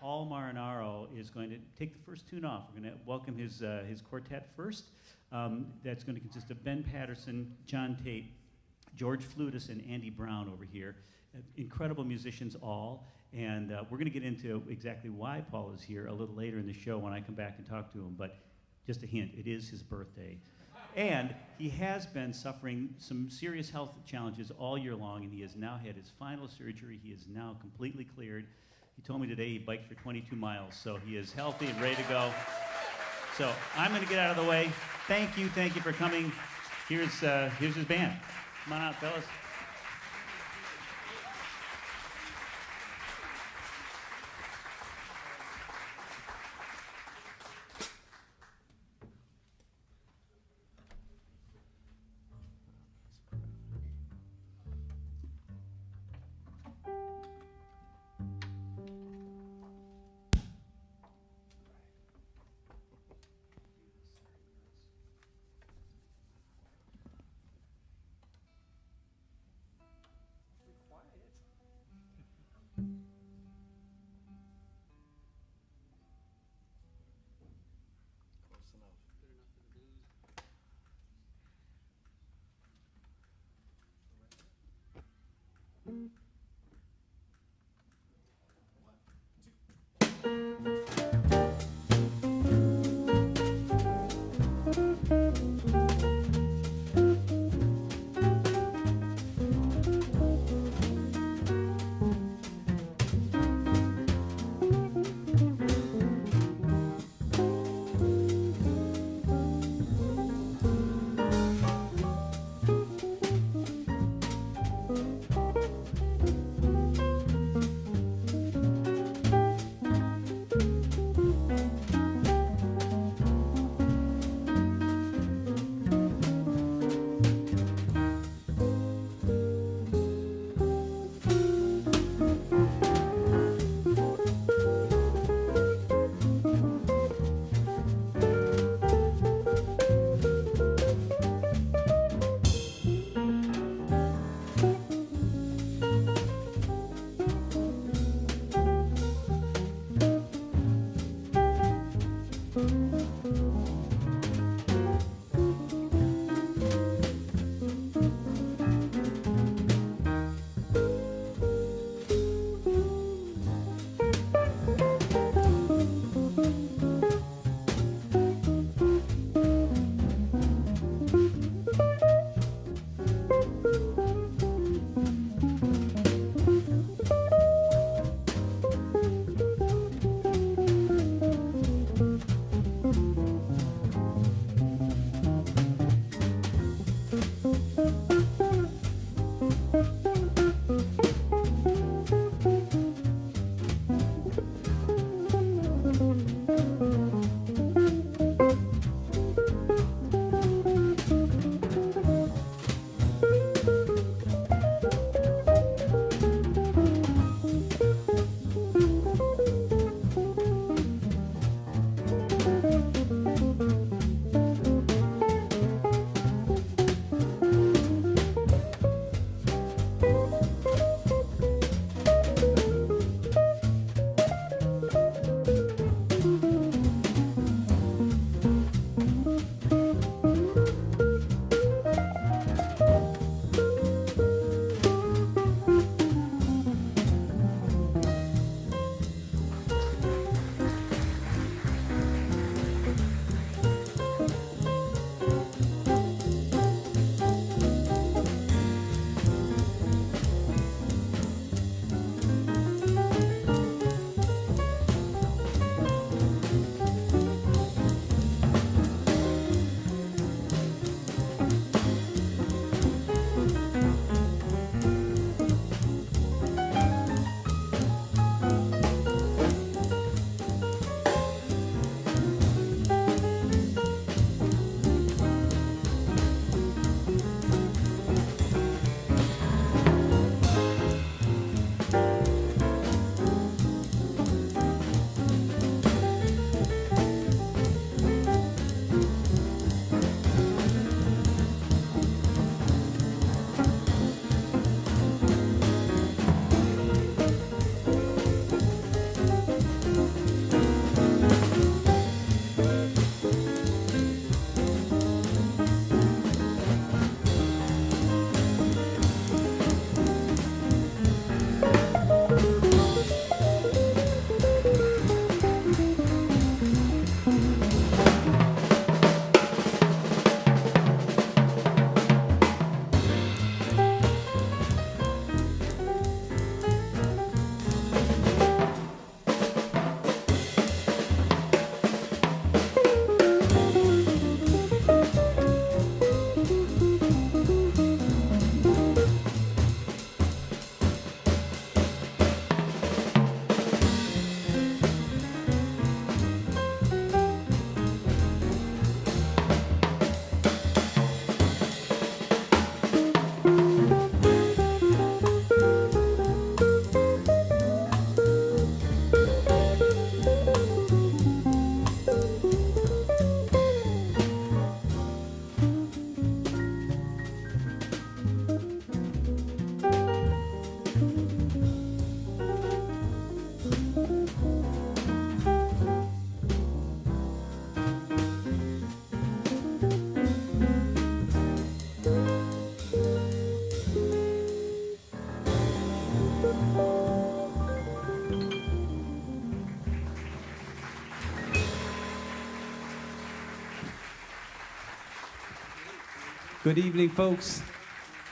Paul Marinaro is going to take the first tune off. We're going to welcome his quartet first. That's going to consist of Ben Paterson, John Tate, George Fludas, and Andy Brown over here. Incredible musicians all. And we're going to get into exactly why Paul is here a little later in the show when I come back and talk to him. But just a hint, it is his birthday. And he has been suffering some serious health challenges all year long, and he has now had his final surgery. He is now completely cleared. He told me today he biked for 22 miles, so he is healthy and ready to go. So I'm going to get out of the way. Thank you for coming. Here's his band. Come on out, fellas. Good evening, folks.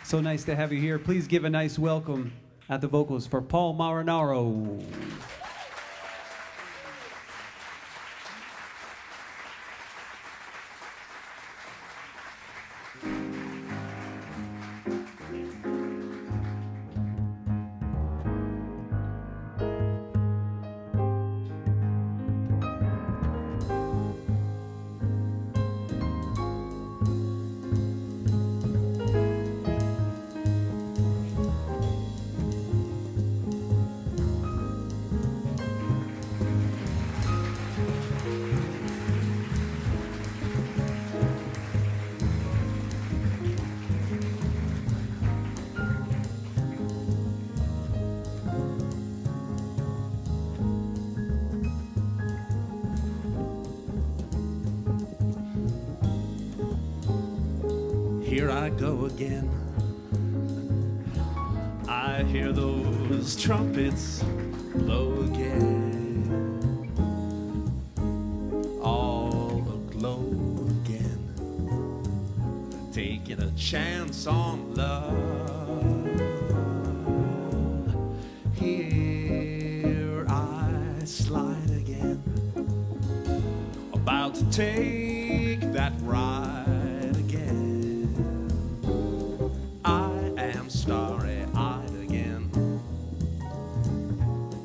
So nice to have you here. Please give a nice welcome at the vocals for Paul Marinaro. Here I go again. I hear those trumpets blow again, all aglow again, taking a chance on love. Here I slide again, about to take that ride. Starry-eyed again,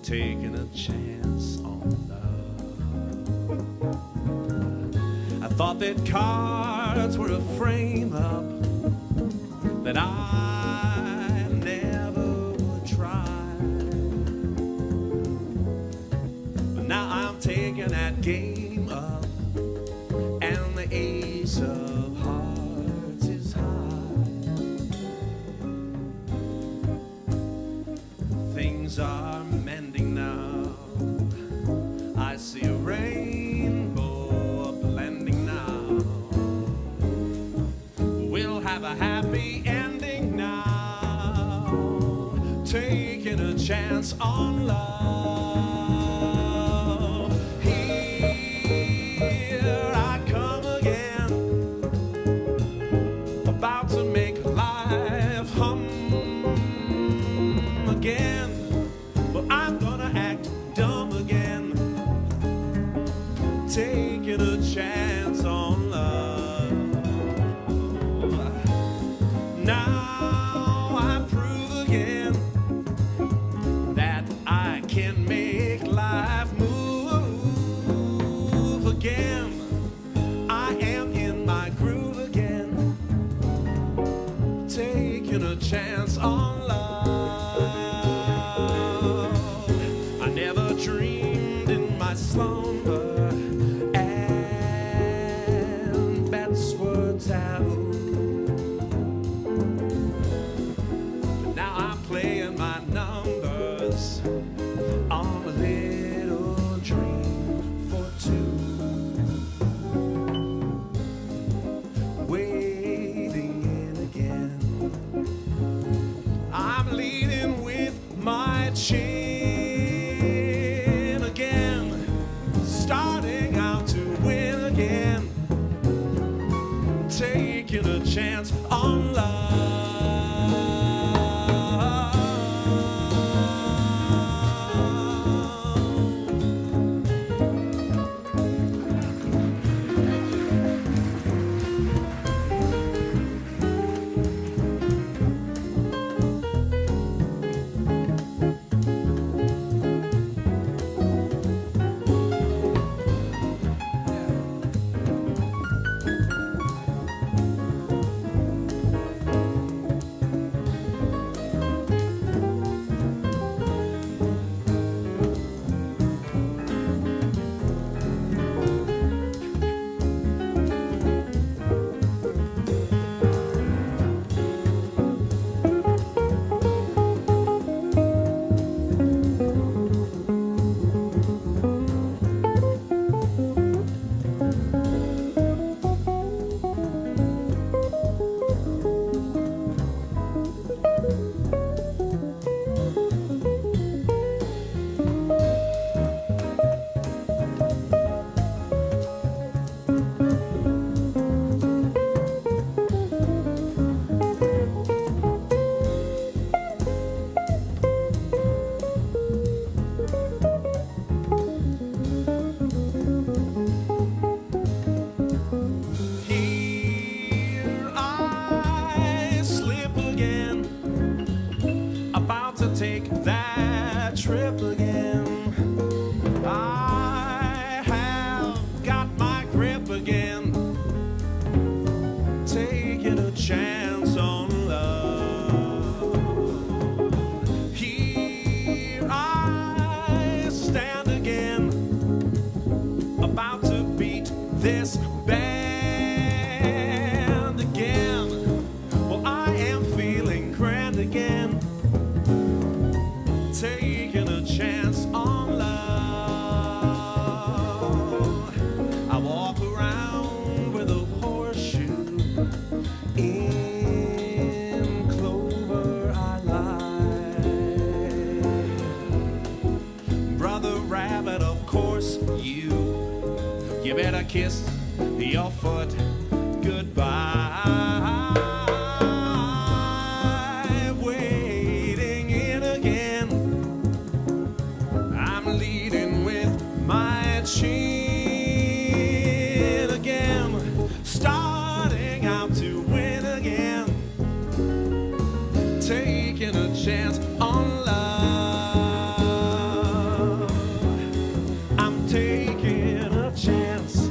taking a chance on love. I thought that cards were a frame-up, that I never would try, but now I'm taking that game up, and the ace of hearts is high. Things are mending now. I see a rainbow blending now. We'll have a happy ending now, taking a chance on love. Here I come again, about to make life hum again. I'm gonna act dumb again, taking a chance on love. Now I prove again that I can make life move again. I am in my groove again, taking a chance on love. about to take that trip again. I have got my grip again, taking a chance on love. Here I stand again, about to beat this band again. Well, I am feeling grand again, taking a chance on love. I walk around with a horseshoe, in clover I lie. Brother Rabbit, of course you better kiss your foot goodbye. Waiting in again, I'm leading with my chin again, starting out to win again, taking a chance on love. I'm taking a chance.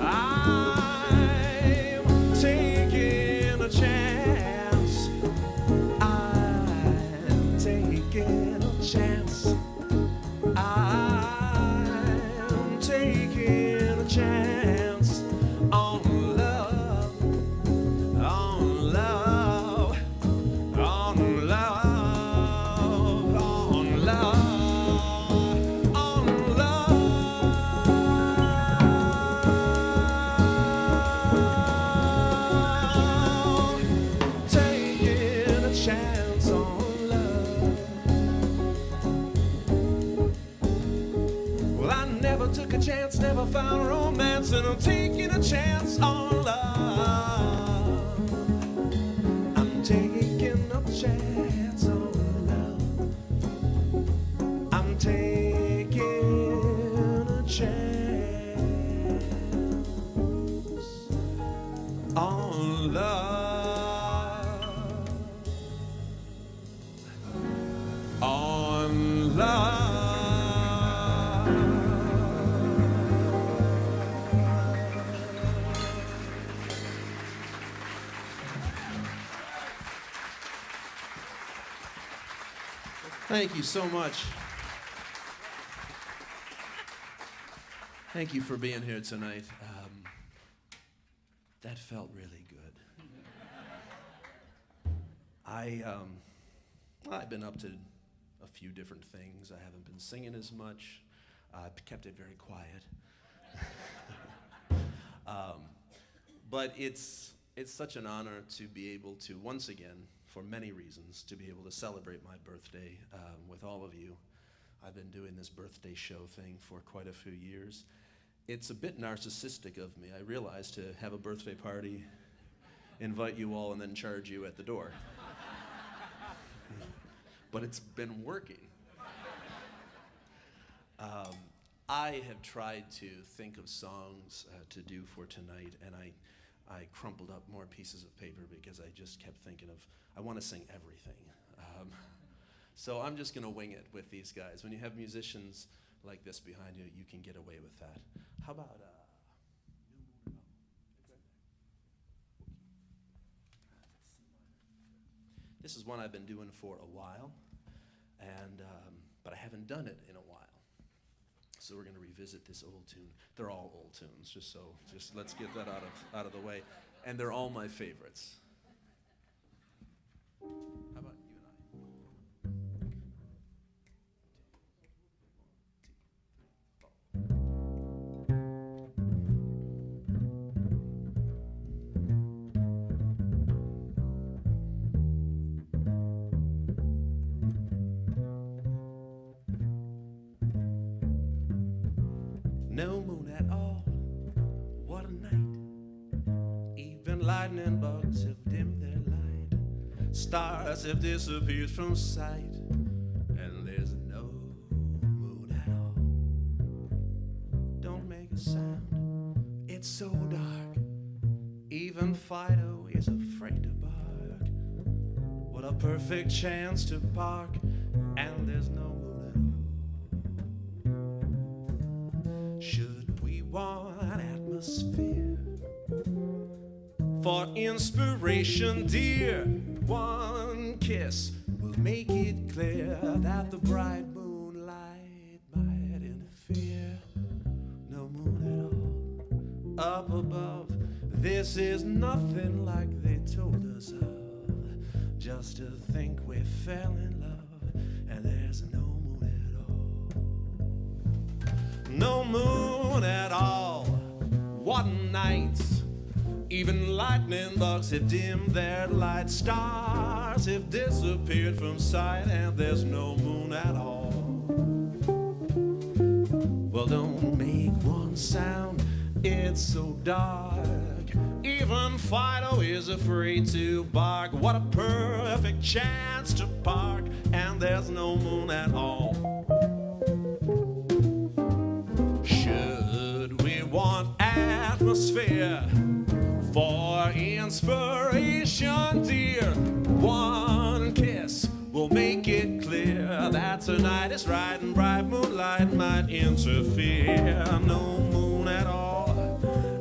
I'm taking a chance. I'm taking a chance. I'm taking a chance on love, on love, on love, on love, on love. Taking a chance on love. Well, I never took a chance, never found romance, and I'm taking a chance on love. I'm taking a chance on love. I'm taking a chance on love. On love. Thank you so much. Thank you for being here tonight. That felt really good. I've been up to a few different things. I haven't been singing as much. I've kept it very quiet. But it's such an honor to be able to, once again, for many reasons, to be able to celebrate my birthday with all of you. I've been doing this birthday show thing for quite a few years. It's a bit narcissistic of me, I realize, to have a birthday party, invite you all, and then charge you at the door. But it's been working. I have tried to think of songs to do for tonight, and I crumpled up more pieces of paper because I just kept thinking of, I want to sing everything. So I'm just going to wing it with these guys. When you have musicians like this behind you, you can get away with that. How about this is one I've been doing for a while, and but I haven't done it in a while. So we're going to revisit this old tune. They're all old tunes, just let's get that out of the way. And they're all my favorites. How about you and I? No moon at all, what a night. Even lightning bugs have dimmed their light. Stars have disappeared from sight, and there's no moon at all. Don't make a sound, it's so dark. Even Fido is afraid to bark. What a perfect chance to park, and there's no moon at all. Should we want atmosphere for inspiration, dear? One kiss will make it clear that the bright moonlight might interfere. No moon at all up above. This is nothing like they told us of. Just to think we fell in love, and there's no moon at all. No moon at all. What a night. Even lightning bugs have dimmed their light. Stars have disappeared from sight, and there's no moon at all. Well, don't make one sound, it's so dark. Even Fido is afraid to bark. What a perfect chance to park, and there's no moon at all. Should we want atmosphere for inspiration, dear? One kiss will make it clear that tonight is right, and bright moonlight might interfere. No moon at all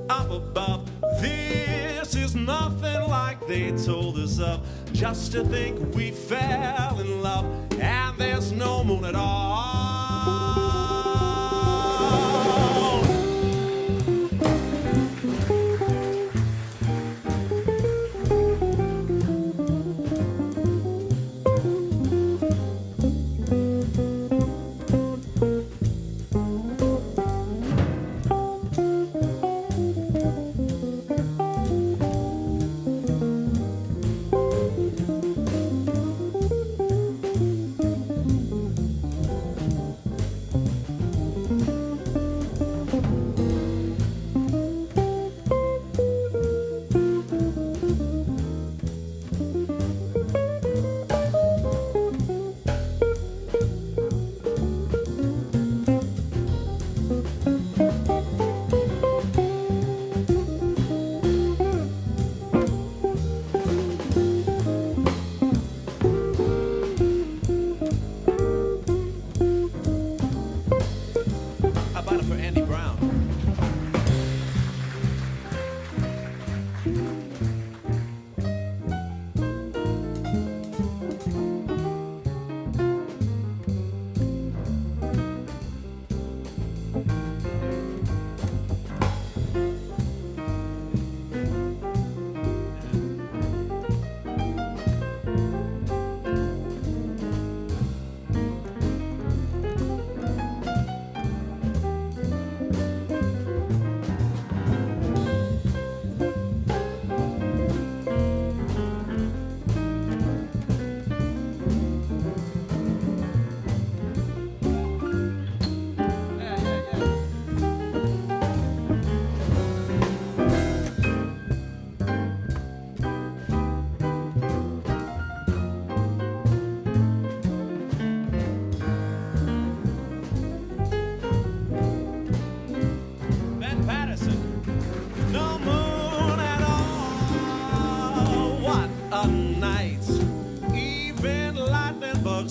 up above. This is nothing like they told us of. Just to think we fell in love, and there's no moon at all.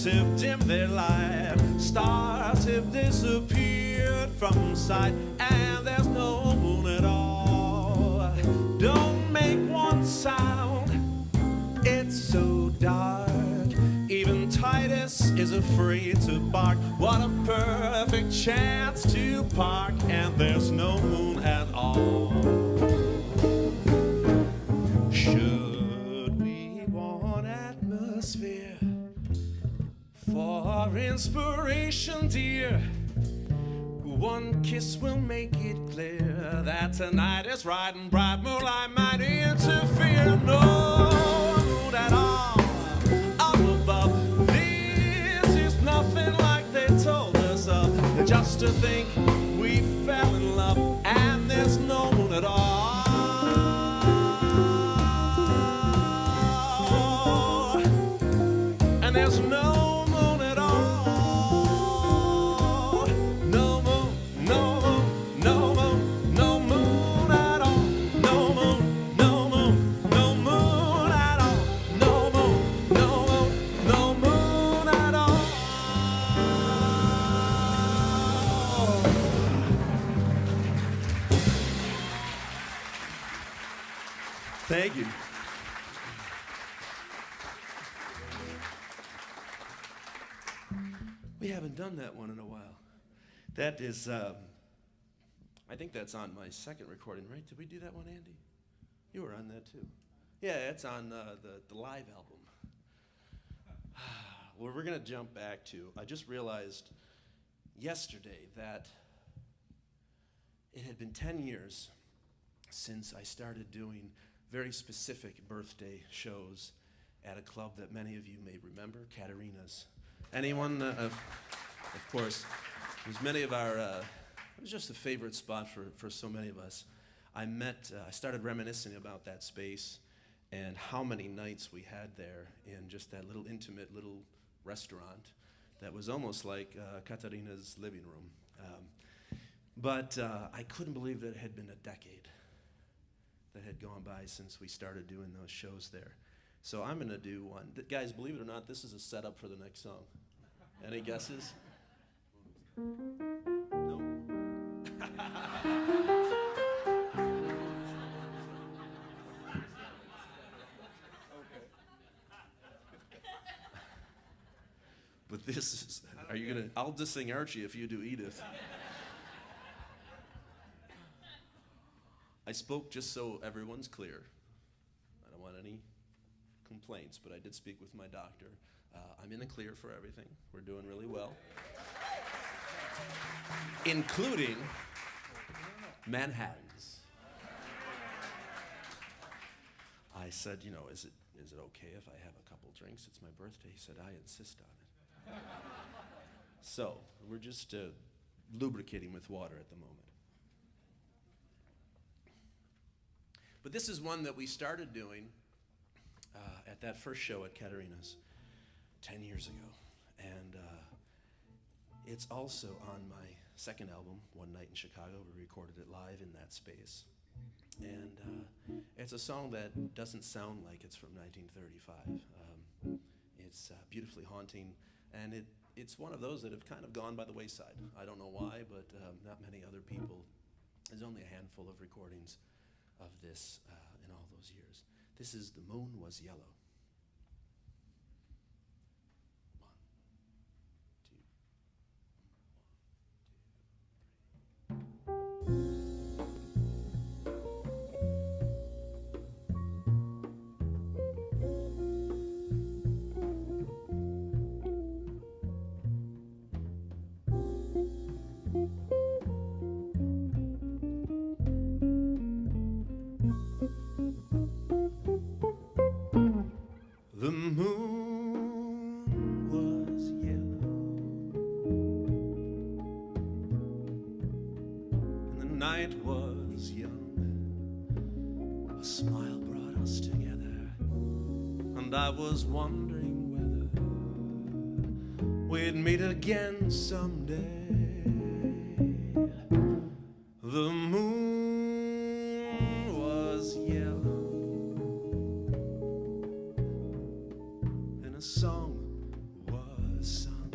Have dimmed their light. Stars have disappeared from sight, and there's no moon at all. Don't make one sound, it's so dark. Even Titus is afraid to bark. What a perfect chance to park, and there's no moon at all. Should we want atmosphere for inspiration, dear? One kiss will make it clear that tonight is right, and bright moonlight might interfere. No moon at all up above. This is nothing like they told us of. Just to think we fell in love, and there's no moon at all. And there's no no Thank you. We haven't done that one in a while. That is, I think that's on my second recording, right? Did we do that one, Andy? You were on that too. Yeah, it's on the live album. Well, we're going to jump back to, I just realized yesterday that it had been 10 years since I started doing very specific birthday shows at a club that many of you may remember, Katerina's. Anyone? Of course, it was many of our, it was just a favorite spot for so many of us. I started reminiscing about that space and how many nights we had there in just that little intimate little restaurant that was almost like Katerina's living room. But I couldn't believe that it had been a decade that had gone by since we started doing those shows there. So I'm going to do one. Guys, believe it or not, this is a setup for the next song. Any guesses? No? But this is, are you going to, I'll just sing Archie if you do Edith. I spoke just so everyone's clear. I don't want any complaints, but I did speak with my doctor. I'm in the clear for everything. We're doing really well. Including Manhattans. I said, you know, is it okay if I have a couple drinks? It's my birthday. He said, I insist on it. So we're just lubricating with water at the moment. But this is one that we started doing at that first show at Katerina's 10 years ago. And it's also on my second album, One Night in Chicago. We recorded it live in that space. And it's a song that doesn't sound like it's from 1935. It's beautifully haunting, and it's one of those that have kind of gone by the wayside. I don't know why, but not many other people. There's only a handful of recordings of this in all those years. This is The Moon Was Yellow. The moon was yellow, and the night was young. A smile brought us together, and I was wondering whether we'd meet again someday. The moon was yellow, a song was sung.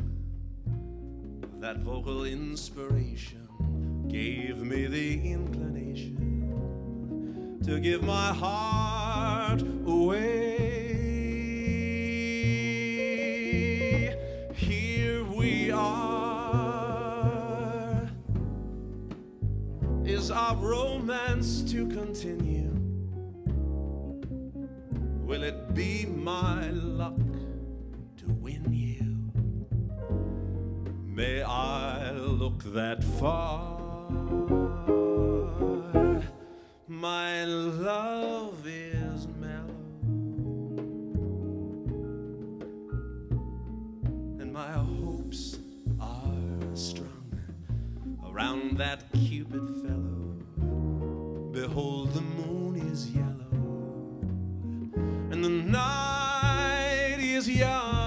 That vocal inspiration gave me the inclination to give my heart away. Here we are. Is our romance to continue? Will it be my luck to win you? May I look that far? My love is mellow, and my hopes are strung around that Cupid fellow. Behold, the moon is yellow, and the night is young.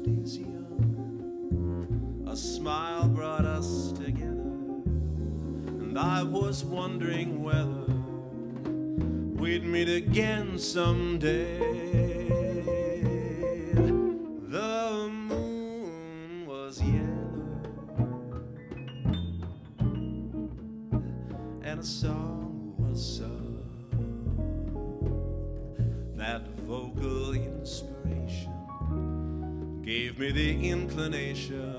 days young, a smile brought us together, and I was wondering whether we'd meet again someday. The moon was yellow, and a song was sung. That vocal inspiration gave me the inclination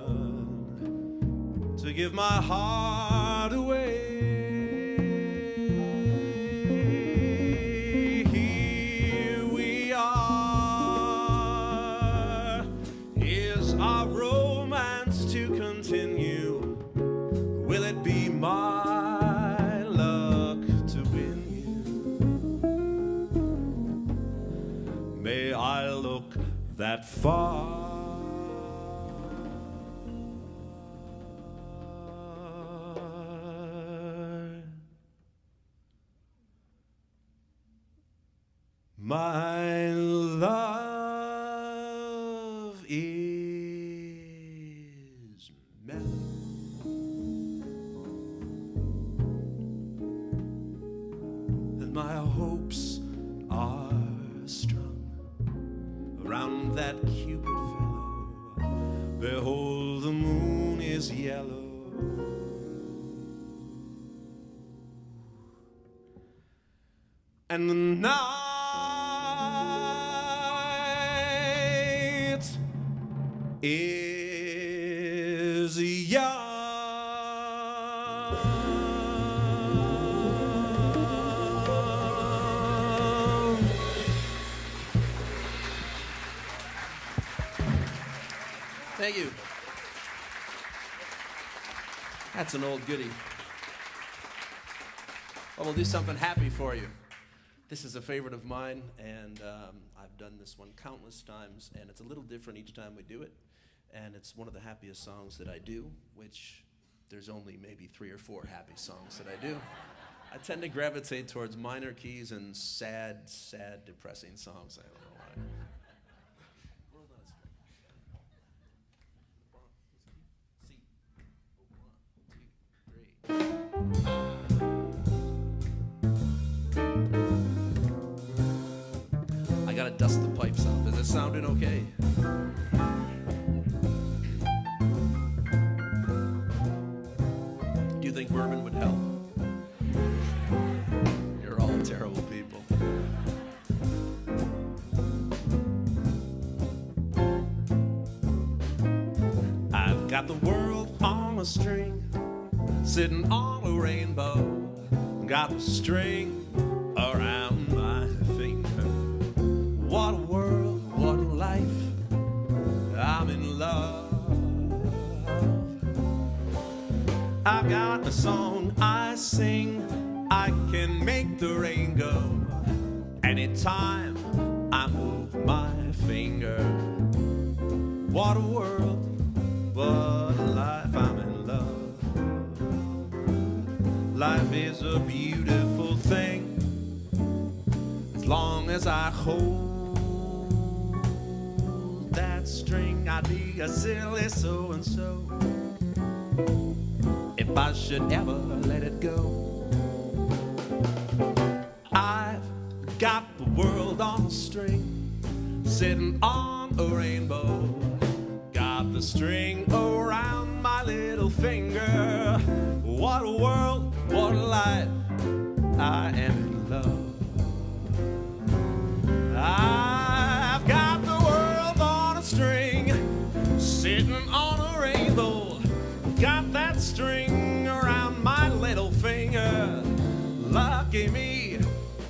to give my heart away. Here we are. Is our romance to continue? Will it be my luck to win you? May I look that far? My love is mellow, and my hopes are strung around that Cupid fellow. Behold, the moon is yellow, and the night is young. Thank you. That's an old goodie. Well, we'll do something happy for you. This is a favorite of mine, and I've done this one countless times, and it's a little different each time we do it. And it's one of the happiest songs that I do, which there's only maybe 3 or 4 happy songs that I do. I tend to gravitate towards minor keys and sad, depressing songs. I don't know why. I gotta dust the pipes off. Is it sounding okay? Do you think bourbon would help? You're all terrible people. I've got the world on a string, sitting on a rainbow. Got the string around my finger. What a world, what a life. I'm in love. I've got a song I sing. I can make the rain go anytime I move my finger. What a world, what a life. I'm in love. Life is a beautiful thing as long as I hold that string. I'd be a silly so-and-so if I should ever let it go. I've got the world on a string, sitting on a rainbow. Got the string around my little finger. What a world, what a life. I am in love. I've got the world on a string, sitting on a rainbow. Got that string around my little finger. Lucky me,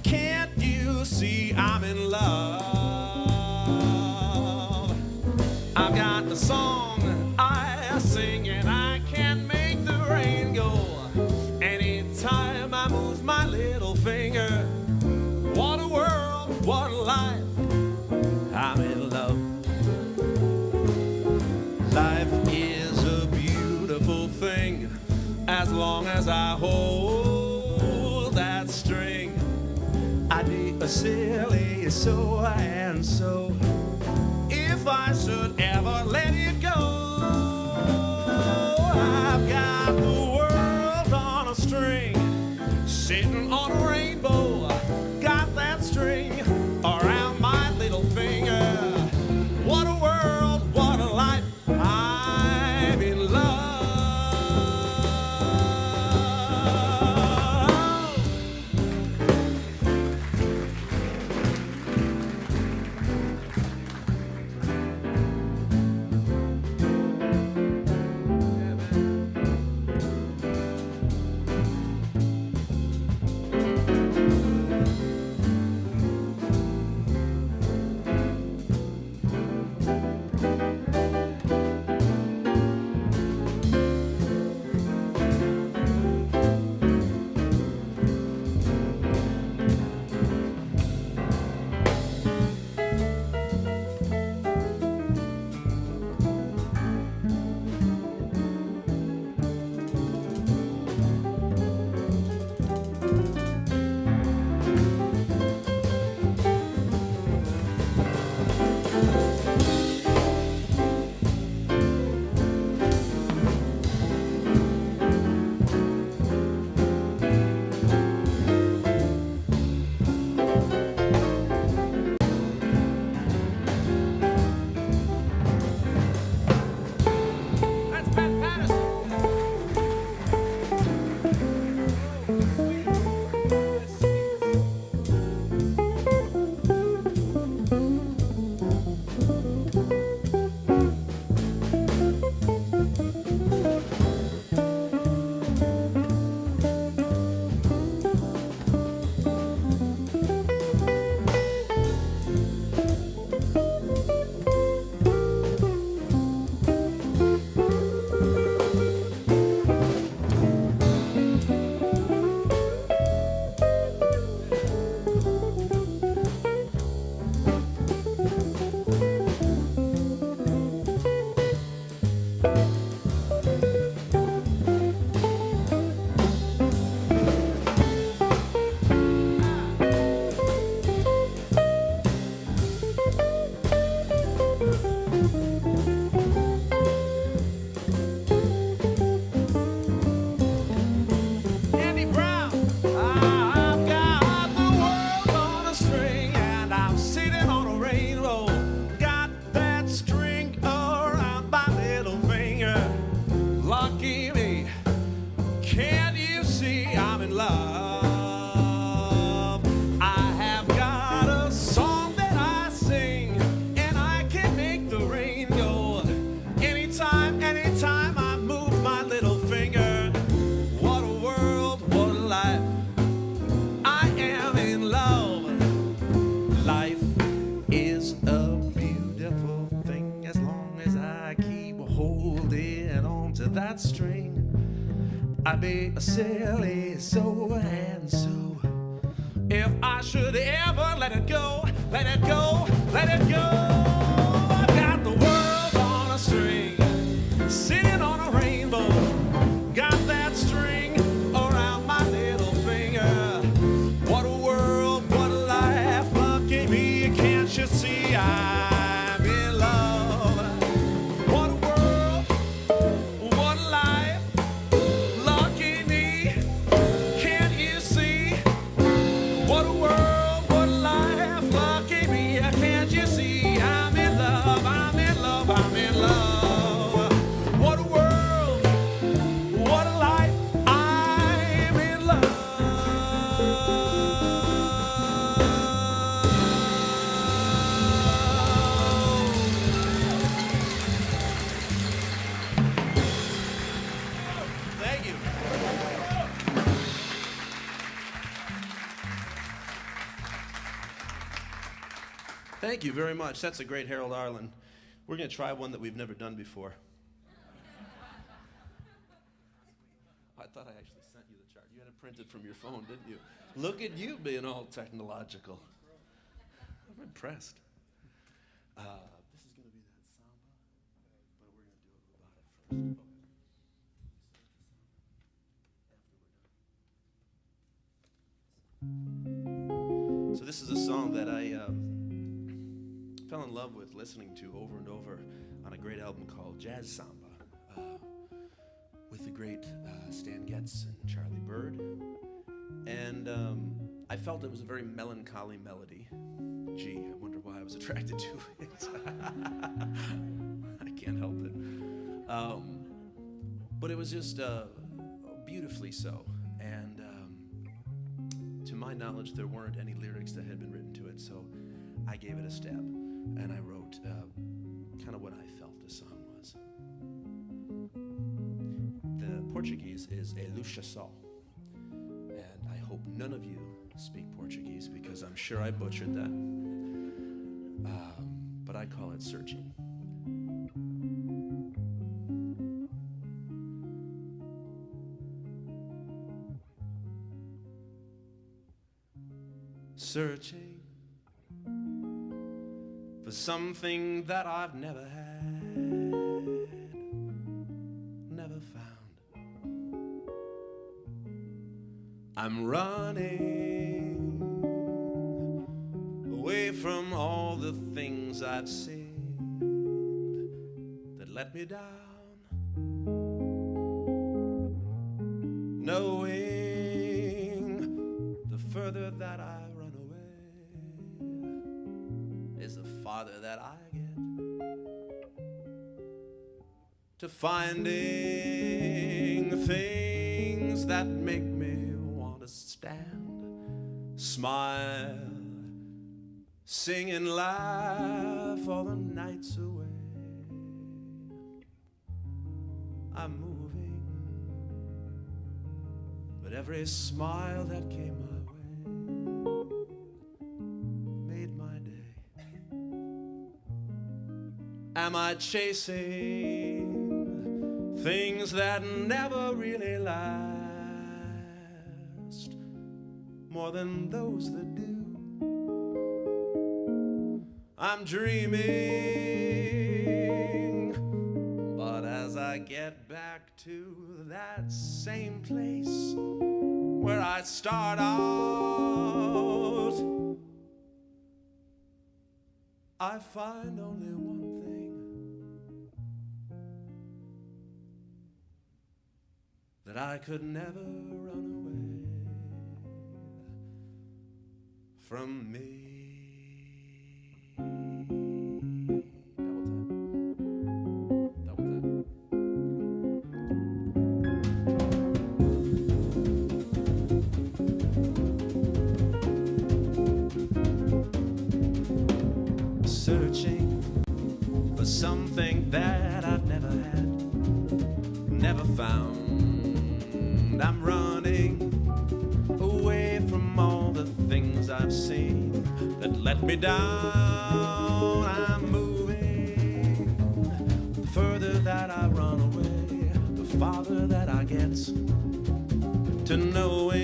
can't you see I'm in love? I've got the song I sing, and I can make the rain go anytime I move my little finger. What a world, what a life. I'm in love. Life is a beautiful thing as long as I hold that string. I'd be a silly so and so if I should ever let that string, I'd be a silly so and so if I should ever let it go, let it go, let it go. I've got the world on a string, sitting on a rainbow, got that string around my little finger. What a world, what a life, lucky me, can't you see I'm in love? What a world, what a life, lucky me, can't you see? What a world, what a life, lucky me, can't you see I'm in love, I'm in love, I'm in love. What a world, what a life, I'm in love. Thank you. Thank you very much. That's a great Harold Arlen. We're going to try one that we've never done before. I thought I actually sent you the chart. You had it printed from your phone, didn't you? Look at you being all technological. I'm impressed. This is going to be that samba, but we're going to do it without it first. So this is a song that I fell in love with listening to over and over on a great album called Jazz Samba with the great Stan Getz and Charlie Bird. And I felt it was a very melancholy melody. Gee, I wonder why I was attracted to it. I can't help it. But it was just beautifully so. And to my knowledge, there weren't any lyrics that had been written to it, so I gave it a stab, and I wrote kind of what I felt the song was. The Portuguese is a luchação, and I hope none of you speak Portuguese because I'm sure I butchered that, but I call it searching. Searching for something that I've never had, never found. I'm running away from all the things I've seen that let me down, knowing the further that I run away is the farther that I get to finding things that make me want to stand, smile, sing and laugh all the nights away. I'm moving, but every smile that came my way made my day. Am I chasing things that never really last more than those that do? I'm dreaming, but as I get back to that same place where I start out, I find only one thing, that I could never run away from me. Searching for something that I've never had, never found. I'm running away from all the things I've seen that let me down. I'm moving. The further that I run away, the farther that I get to knowing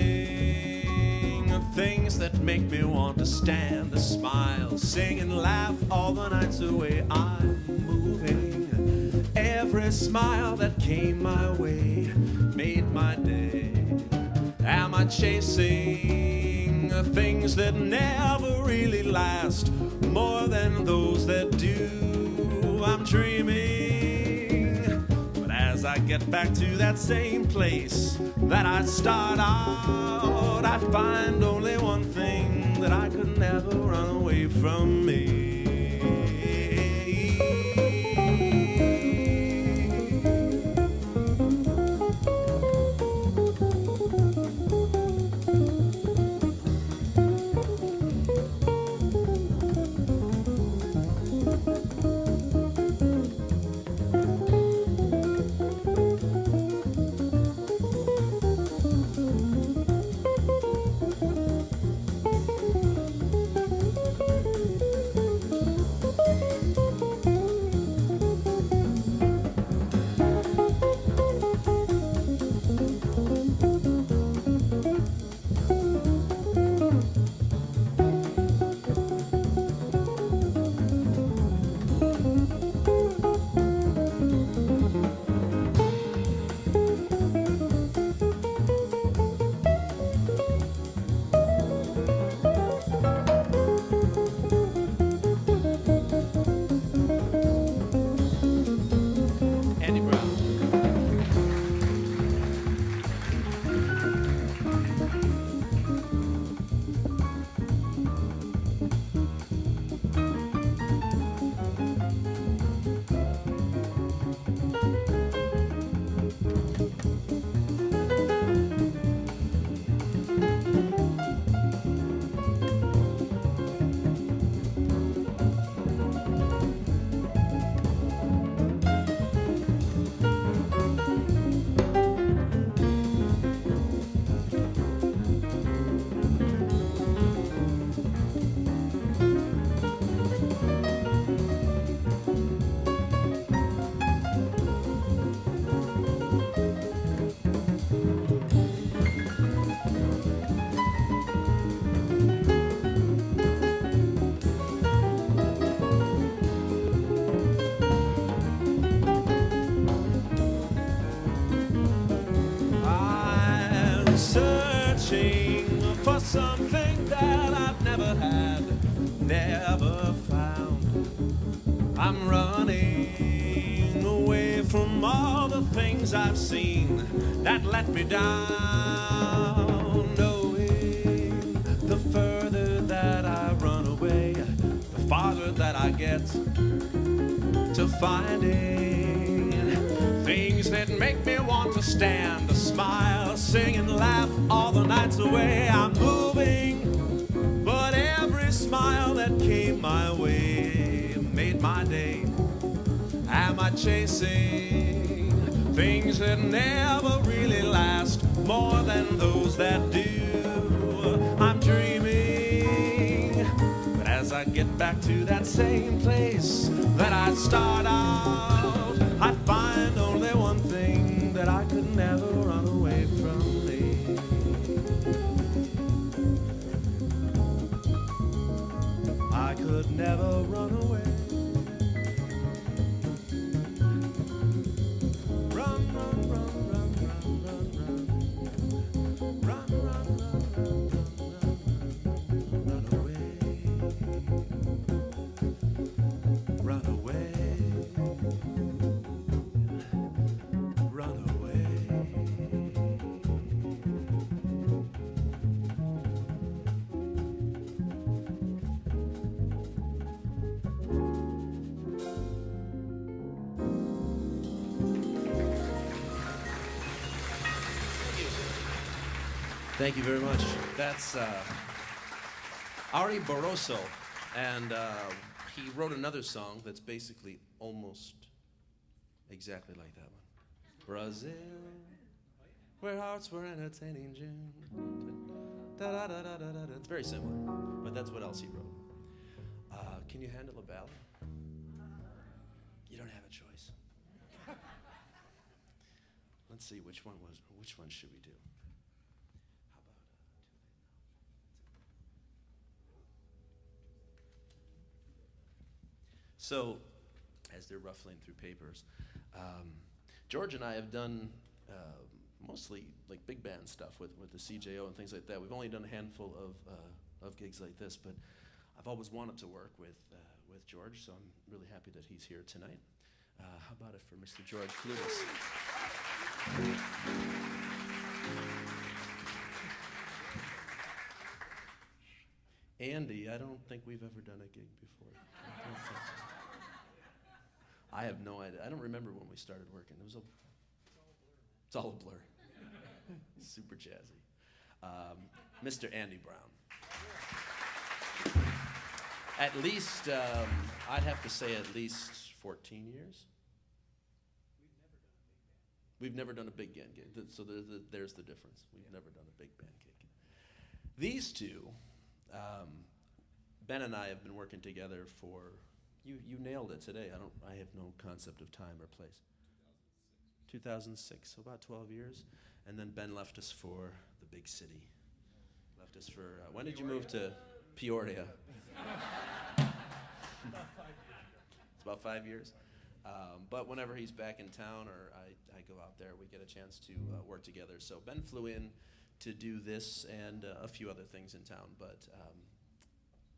the things that make me want to stand, to smile, sing and laugh all the nights away. I'm moving. Every smile that came my way made my day. Am I chasing the things that never really last more than those that do? I'm dreaming. But as I get back to that same place that I start out, I find only one thing, that I could never run away from me. For something that I've never had, never found. I'm running away from all the things I've seen that let me down. Knowing the further that I run away, the farther that I get to finding things that make me want to stand, to smile, sing and laugh all the nights away. I'm moving, but every smile that came my way made my day. Am I chasing things that never really last more than those that do? I'm dreaming, but as I get back to that same place that I start out, I find only one thing, that I could never run away from me. I could never run away. Run, run, run, run, run, run, run. Run, run, run, run, run, run, run away. Run away. Run away. Thank you very much. That's Ari Barroso, and he wrote another song that's basically almost exactly like that one. Brazil, where hearts were entertaining June. Da, da, da, da, da, da. It's very similar, but that's what else he wrote. Can you handle a ballad? You don't have a choice. let's see, which one should we do? How about So, as they're ruffling through papers, George and I have done mostly like big band stuff with the CJO and things like that. We've only done a handful of gigs like this, but I've always wanted to work with George, so I'm really happy that he's here tonight. How about it for Mr. George Fludas? Andy, I don't think we've ever done a gig before. I have no idea. I don't remember when we started working. It's all a blur. Super jazzy. Mr. Andy Brown. At least, I'd have to say at least 14 years. We've never done a big band gig. So there's the difference. We've never done a big band gig. These two, Ben and I have been working together for, you nailed it today. I have no concept of time or place. 2006, so about 12 years. And then Ben left us for the big city. Left us for, when did you move to Peoria? It's about 5 years. But whenever he's back in town or I go out there, we get a chance to work together. So Ben flew in to do this and a few other things in town, but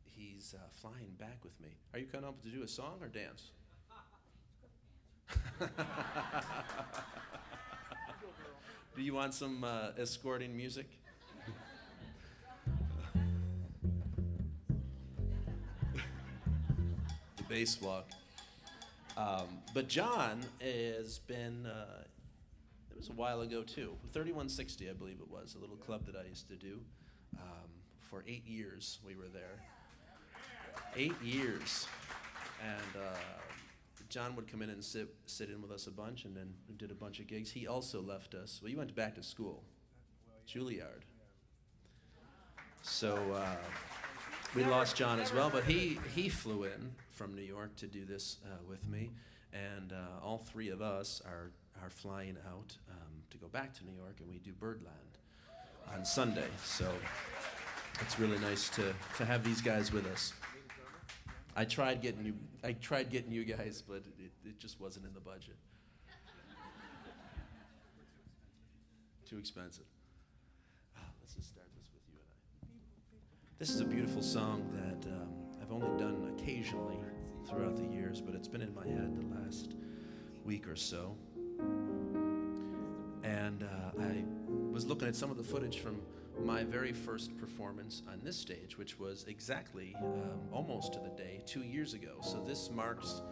he's flying back with me. Are you coming up to do a song or dance? Do you want some escorting music? The bass walk. But John has been, it was a while ago too, 3160 I believe it was, a little club that I used to do. For 8 years we were there. 8 years. And John would come in and sit in with us a bunch, and then we did a bunch of gigs. He also left us. Well, you went back to school, Juilliard. So we lost John as well, but he flew in from New York to do this with me, and all three of us are flying out to go back to New York, and we do Birdland on Sunday. So it's really nice to have these guys with us. I tried getting you guys, but it just wasn't in the budget. Too expensive. Let's just start this with you and I. This is a beautiful song that I've only done occasionally throughout the years, but it's been in my head the last week or so. And I was looking at some of the footage from my very first performance on this stage, which was exactly almost to the day 2 years ago. So this marks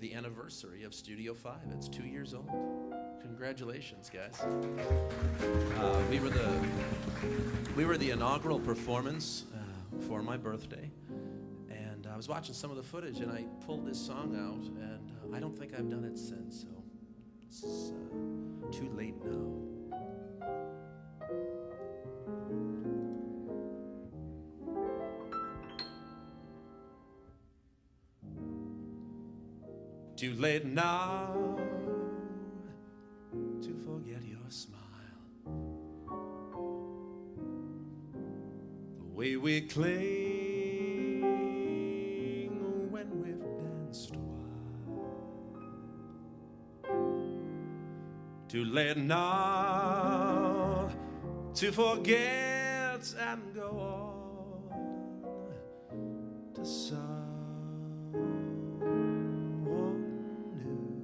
the anniversary of Studio5. It's 2 years old. Congratulations, guys. We were the inaugural performance for my birthday, and I was watching some of the footage, and I pulled this song out, and I don't think I've done it since. So it's too late now. Too late now to forget your smile, the way we cling when we've danced a while. Too late now to forget and go on to someone new.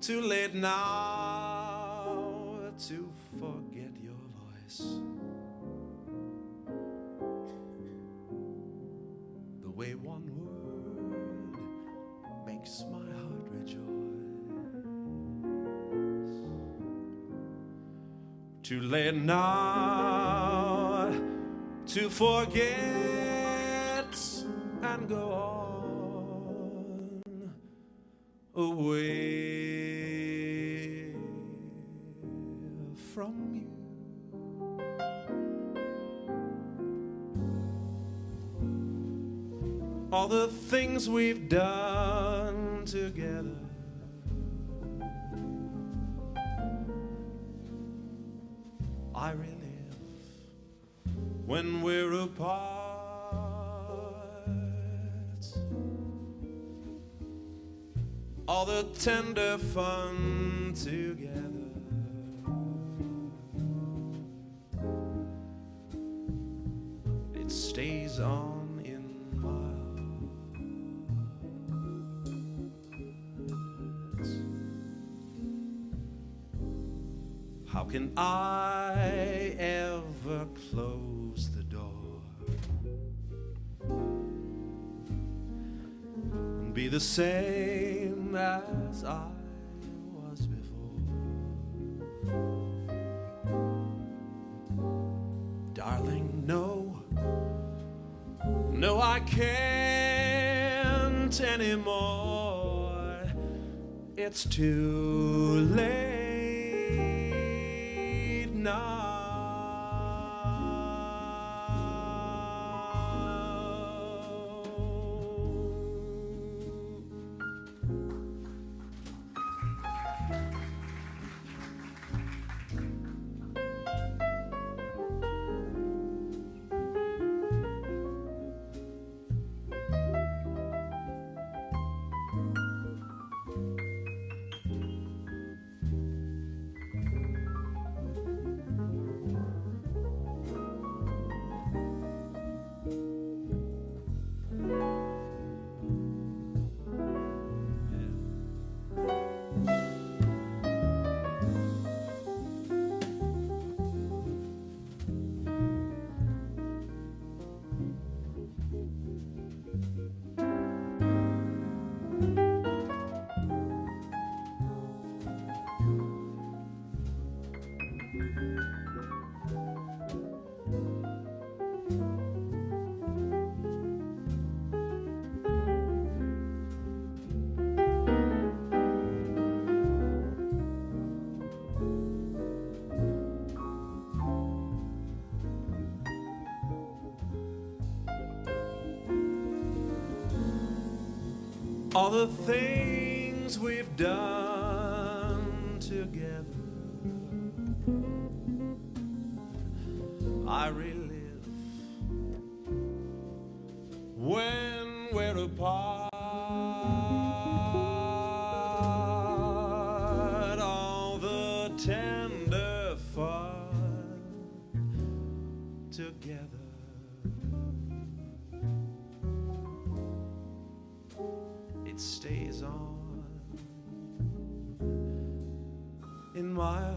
Too late now to forget your voice, the way one word makes my heart rejoice. Too late now to forget and go on away from you. all the things we've done together. I relive when we're apart. All the tender fun together. It stays on in my heart. How can I ever close the door and be the same as I was before? Darling, no, no, I can't anymore. It's too late now. All the things we've done together, I relive when we're apart. All the tender fun together. Stays on in my heart.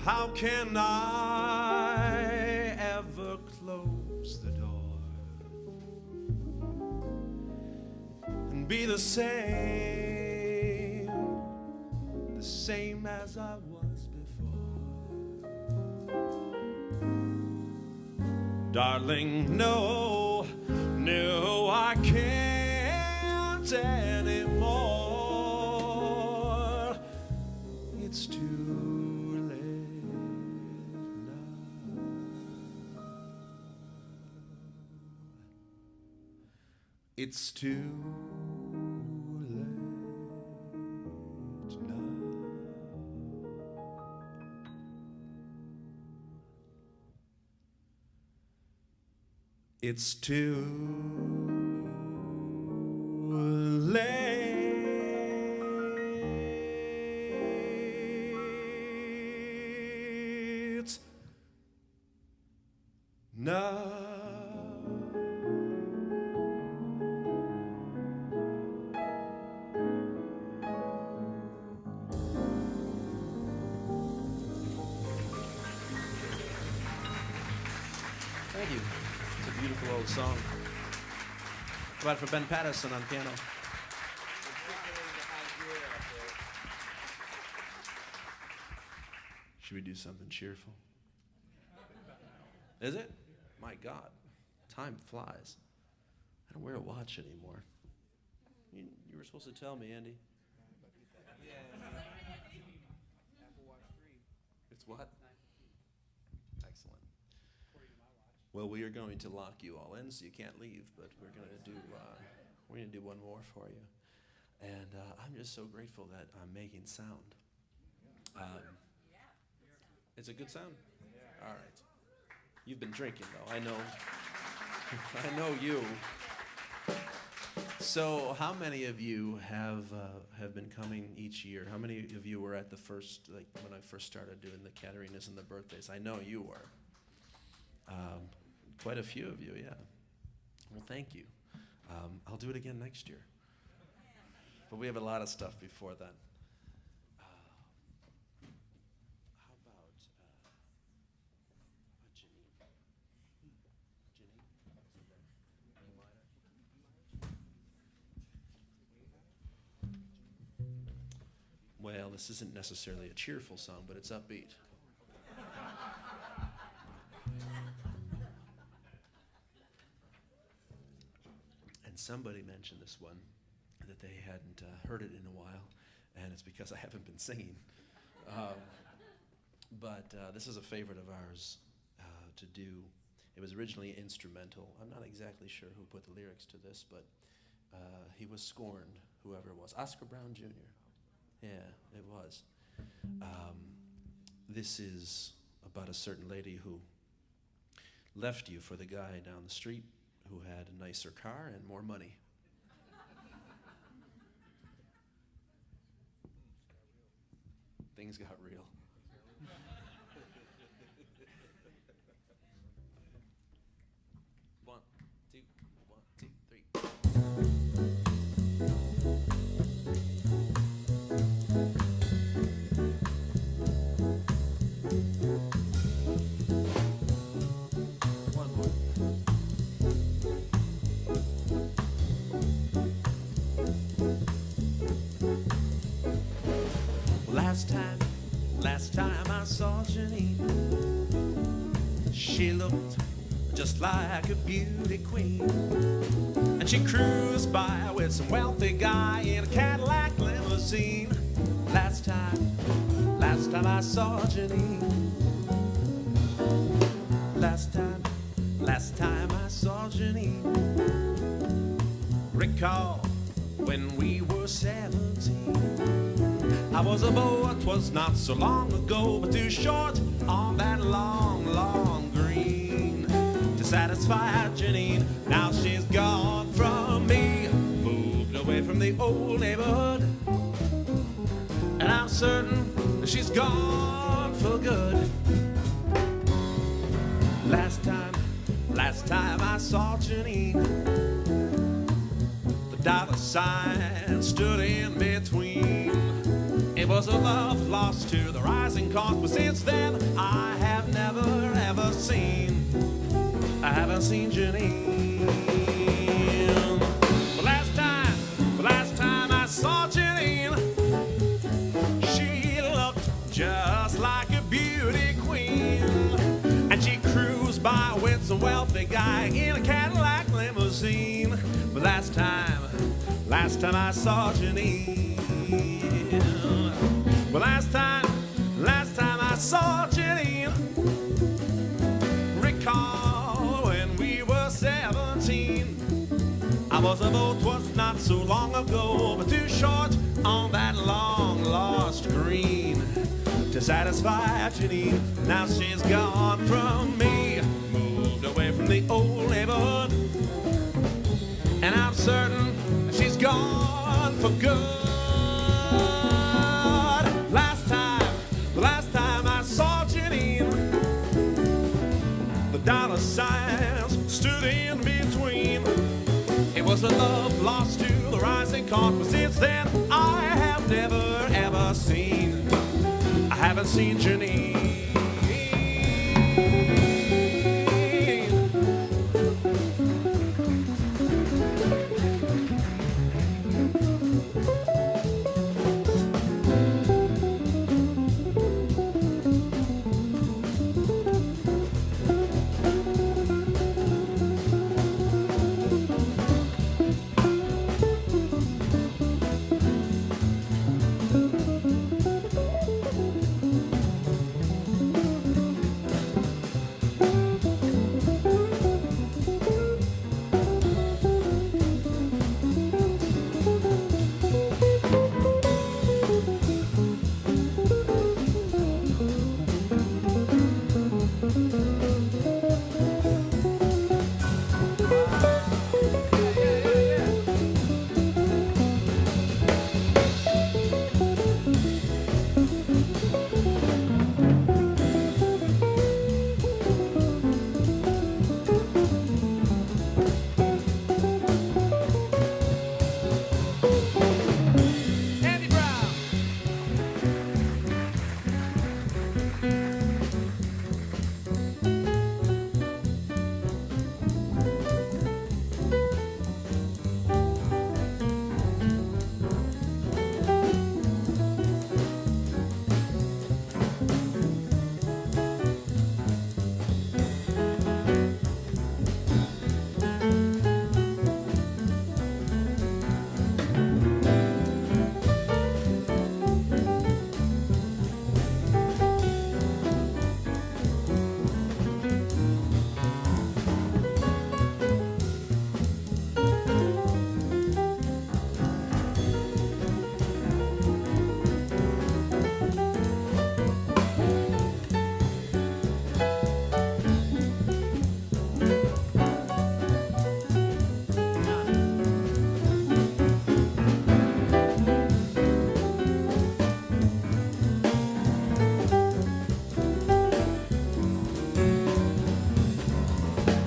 How can I ever close the door and be the same as I was before? Darling, no, no, I can't anymore. It's too late now. It's too late now. It's too late now. Thank you. It's a beautiful old song. How about for Ben Paterson on piano? Should we do something cheerful? Is it? My God, time flies. I don't wear a watch anymore. You were supposed to tell me, Andy. It's what? Excellent. Well, we are going to lock you all in, so you can't leave. But we're going to do one more for you. And I'm just so grateful that I'm making sound. It's a good sound. All right. You've been drinking, though. I know. I know you. So, how many of you have been coming each year? How many of you were at the first, like when I first started doing the Catarinas and the birthdays? I know you were. Quite a few of you, yeah. Well, thank you. I'll do it again next year. But we have a lot of stuff before then. How about Janine? Well, this isn't necessarily a cheerful song, but it's upbeat. And somebody mentioned this one, that they hadn't heard it in a while, and it's because I haven't been singing. But this is a favorite of ours to do. It was originally instrumental. I'm not exactly sure who put the lyrics to this, but he was scorned, whoever it was. Oscar Brown Jr. Yeah, it was. This is about a certain lady who left you for the guy down the street who had a nicer car and more money. Things got real. One, two, three. One more. Last time I saw Janine, she looked just like a beauty queen. And she cruised by with some wealthy guy in a Cadillac limousine. Last time I saw Janine. Last time I saw Janine. Recall when we were 17. I was a boy, 'twas not so long ago, but too short on that long, long green to satisfy Janine. Now she's gone from me, moved away from the old neighborhood, and I'm certain she's gone for good. Last time I saw Janine, the dollar sign stood in between. It was a love lost to the rising cost, but since then I have never ever seen. I haven't seen Janine. But last time I saw Janine, she looked just like a beauty queen, and she cruised by with some wealthy guy in a Cadillac limousine. But last time I saw Janine. Well, last time I saw Janine. Recall when we were 17. I was a boat, 'twas not so long ago, but too short on that long lost green to satisfy Janine. Now she's gone from me, moved away from the old neighborhood, and I'm certain she's gone for good. Last time I saw Janine, the dollar signs stood in between. It was a love lost to the rising cost, but since then I have never ever seen. I haven't seen Janine.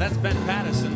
That's Ben Paterson.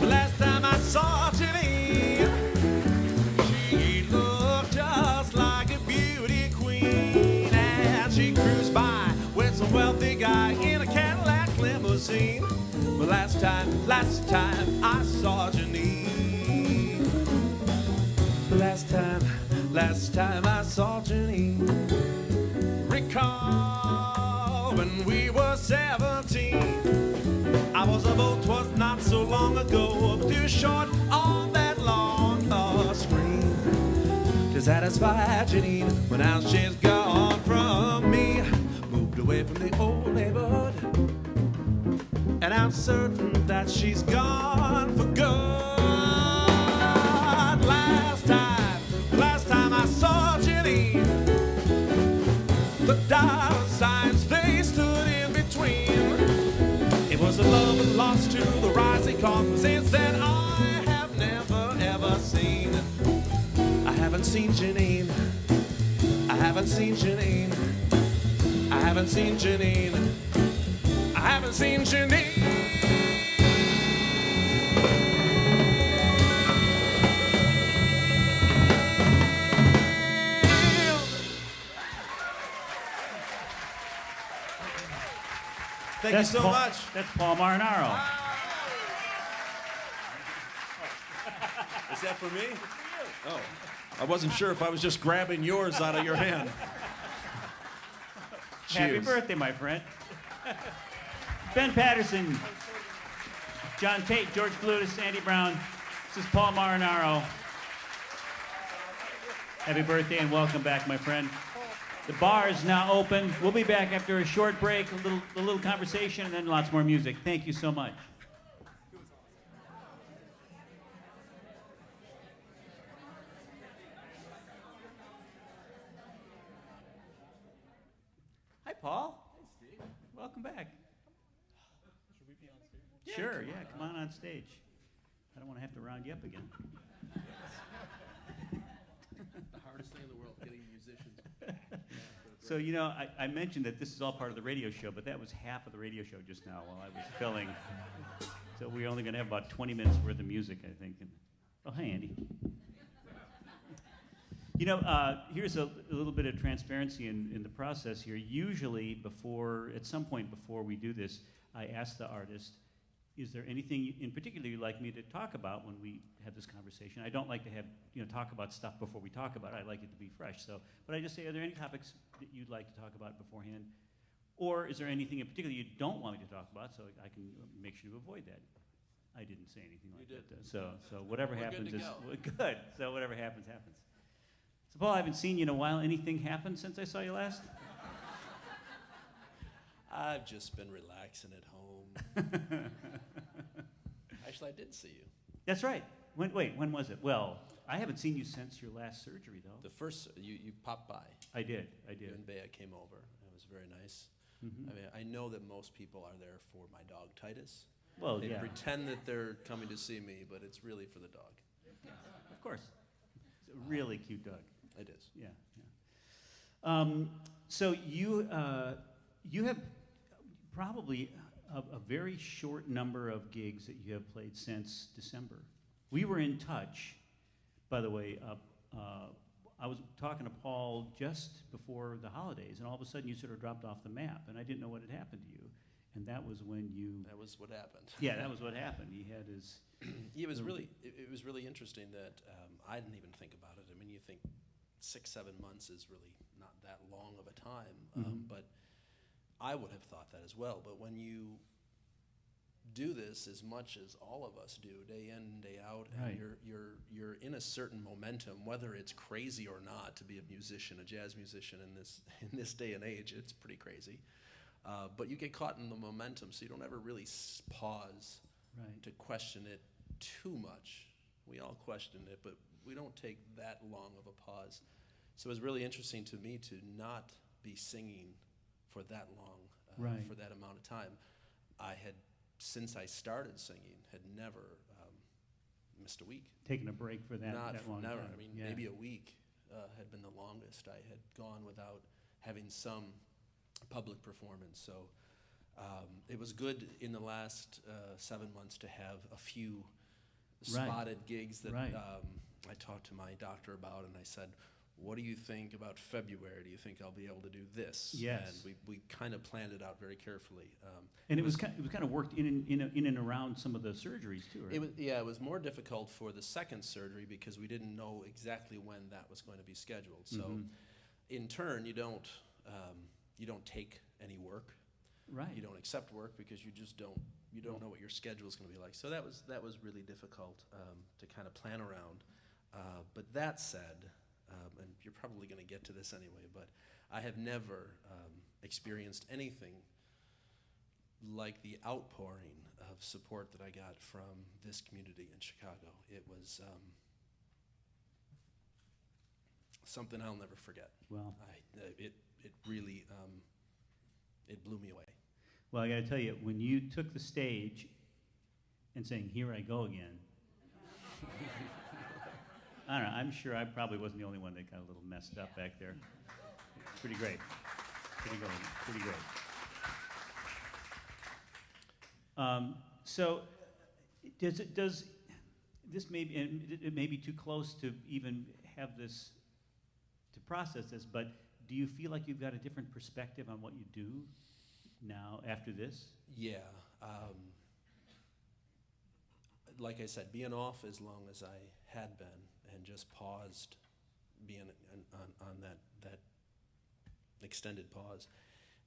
Last time I saw Janine, she looked just like a beauty queen, and she cruised by with some wealthy guy in a Cadillac limousine. But last time I saw Janine, last time I saw Janine, recall when we were 17. I was a boat, 'twas not so long ago, too short on that long screen to satisfy Janine. But now she's gone from me, moved away from the old neighborhood, and I'm certain that she's gone for good. Last time I saw Janine, the dollar signs they stood in between. It was a love and lost to the rising cost. Since then I have never ever seen. I haven't seen Janine. I haven't seen Janine. I haven't seen Janine. I haven't seen Janine. Thank you so much. That's Paul Marinaro. Is that for me? Oh, I wasn't sure if I was just grabbing yours out of your hand. Happy Cheers. birthday, my friend. Ben Paterson, John Tate, George Fludas, Andy Brown. This is Paul Marinaro. Happy birthday and welcome back, my friend. The bar is now open. We'll be back after a short break, a little conversation, and then lots more music. Thank you so much. Hi, Paul. Hey, Steve. Welcome back. Should we be on stage? Sure, yeah, come on stage. I don't want to have to round you up again. The hardest thing in the world, getting musicians. So, you know, I mentioned that this is all part of the radio show, but that was half of the radio show just now while I was filling. So we're only going to have about 20 minutes worth of music, I think. And, oh, hi, Andy. You know, here's a little bit of transparency in the process here. Usually at some point before we do this, I ask the artist, is there anything in particular you'd like me to talk about when we have this conversation? I don't like to have, talk about stuff before we talk about it. I like it to be fresh. So, but I just say, are there any topics that you'd like to talk about beforehand? Or is there anything in particular you don't want me to talk about so I can make sure to avoid that? I didn't say anything like that. So whatever happens is good. So whatever happens, happens. So Paul, I haven't seen you in a while. Anything happened since I saw you last? I've just been relaxing at home. Actually, I did see you. That's right. When was it? Well, I haven't seen you since your last surgery, though. The first, you popped by. I did. You and Bea came over. It was very nice. Mm-hmm. I mean, I know that most people are there for my dog, Titus. Well, They yeah. pretend that they're coming to see me, but it's really for the dog. Of course. It's a really cute dog. It is. Yeah. So you have probably a very short number of gigs that you have played since December. We were in touch, by the way, I was talking to Paul just before the holidays, and all of a sudden you sort of dropped off the map, and I didn't know what had happened to you. And that was when you... That was what happened. Yeah, that was what happened. He had his... It was really interesting that I didn't even think about it. I mean, you think 6-7 months is really not that long of a time, but I would have thought that as well. But when you do this as much as all of us do, day in, day out, and Right. you're in a certain momentum, whether it's crazy or not to be a musician, a jazz musician in this day and age, it's pretty crazy. But you get caught in the momentum, so you don't ever really pause Right. to question it too much. We all question it, but we don't take that long of a pause. So it was really interesting to me to not be singing for that long, Right. for that amount of time. I had, since I started singing, had never missed a week. Taking a break for that long Never. time. I mean, Yeah. maybe a week had been the longest I had gone without having some public performance. So it was good in the last 7 months to have a few Right. spotted gigs that Right. I talked to my doctor about, and I said, what do you think about February? Do you think I'll be able to do this? Yes. And we kind of planned it out very carefully. And it was kind of worked in and around some of the surgeries too, right? It was more difficult for the second surgery because we didn't know exactly when that was going to be scheduled. So in turn, you don't take any work. Right. You don't accept work because you just don't know what your schedule is going to be like. So that was really difficult to kind of plan around. But that said, and you're probably going to get to this anyway, but I have never experienced anything like the outpouring of support that I got from this community in Chicago. It was something I'll never forget. Well, It really it blew me away. well, I got to tell you, when you took the stage and saying, "Here I go again," I don't know. I'm sure I probably wasn't the only one that got a little messed up back there. Pretty great. Pretty good. Pretty great. So, does this maybe, and it may be too close to even have this to process this, but do you feel like you've got a different perspective on what you do now after this? Yeah. Like I said, being off as long as I had been and just paused, being on that extended pause,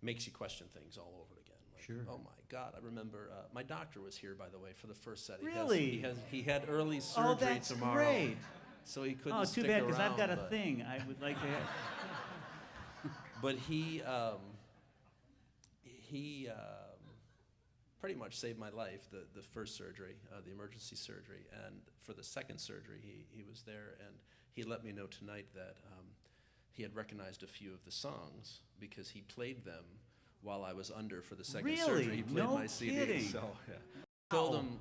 makes you question things all over again. Like, Sure. oh my God! I remember my doctor was here, by the way, for the first set. Really? He had early surgery Oh, that's tomorrow, great. so he couldn't Oh, stick too bad, around. because I've got a but- thing I would like to have. But he pretty much saved my life, the first surgery, the emergency surgery. And for the second surgery, he was there, and he let me know tonight that he had recognized a few of the songs because he played them while I was under for the second Really? surgery. He played No my CD. kidding. So, yeah. I told him,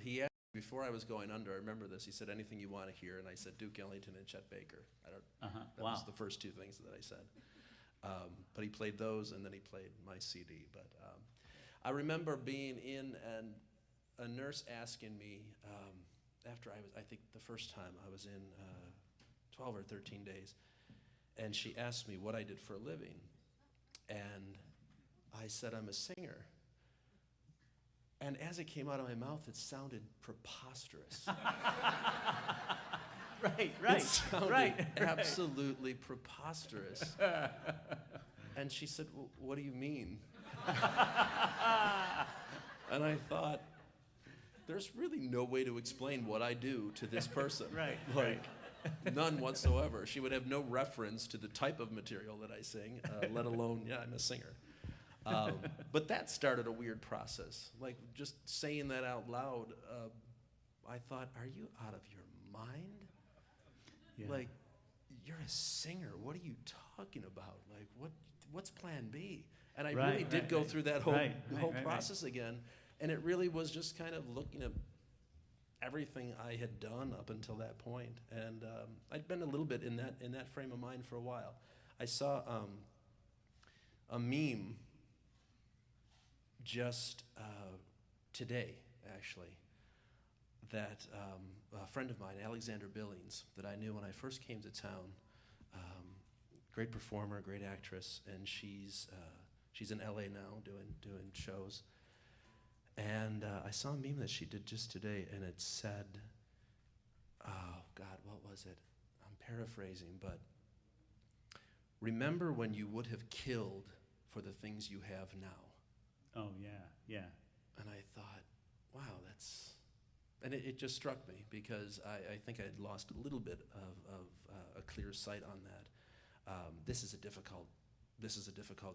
he asked me before I was going under, I remember this, he said, anything you want to hear? And I said, Duke Ellington and Chet Baker. That Wow. was the first two things that I said. But he played those, and then he played my CD. But I remember being in, and a nurse asking me, after I think the first time I was in 12 or 13 days, and she asked me what I did for a living. And I said, I'm a singer. And as it came out of my mouth, it sounded preposterous. Right, It sounded absolutely preposterous. And she said, well, what do you mean? And I thought, there's really no way to explain what I do to this person. Right, Like, none whatsoever. She would have no reference to the type of material that I sing, let alone, yeah, I'm a singer. But that started a weird process. Like, just saying that out loud, I thought, are you out of your mind? Yeah. Like, you're a singer. What are you talking about? Like, what's plan B? And I really did go through that whole process again. And it really was just kind of looking at everything I had done up until that point. And I'd been a little bit in that frame of mind for a while. I saw a meme just today, actually, that a friend of mine, Alexander Billings, that I knew when I first came to town, great performer, great actress, and she's in LA now doing shows. And I saw a meme that she did just today, and it said, oh God, what was it? I'm paraphrasing, but remember when you would have killed for the things you have now. Oh, yeah, yeah. And I thought, wow, and it just struck me because I think I had lost a little bit of a clear sight on that. This is a difficult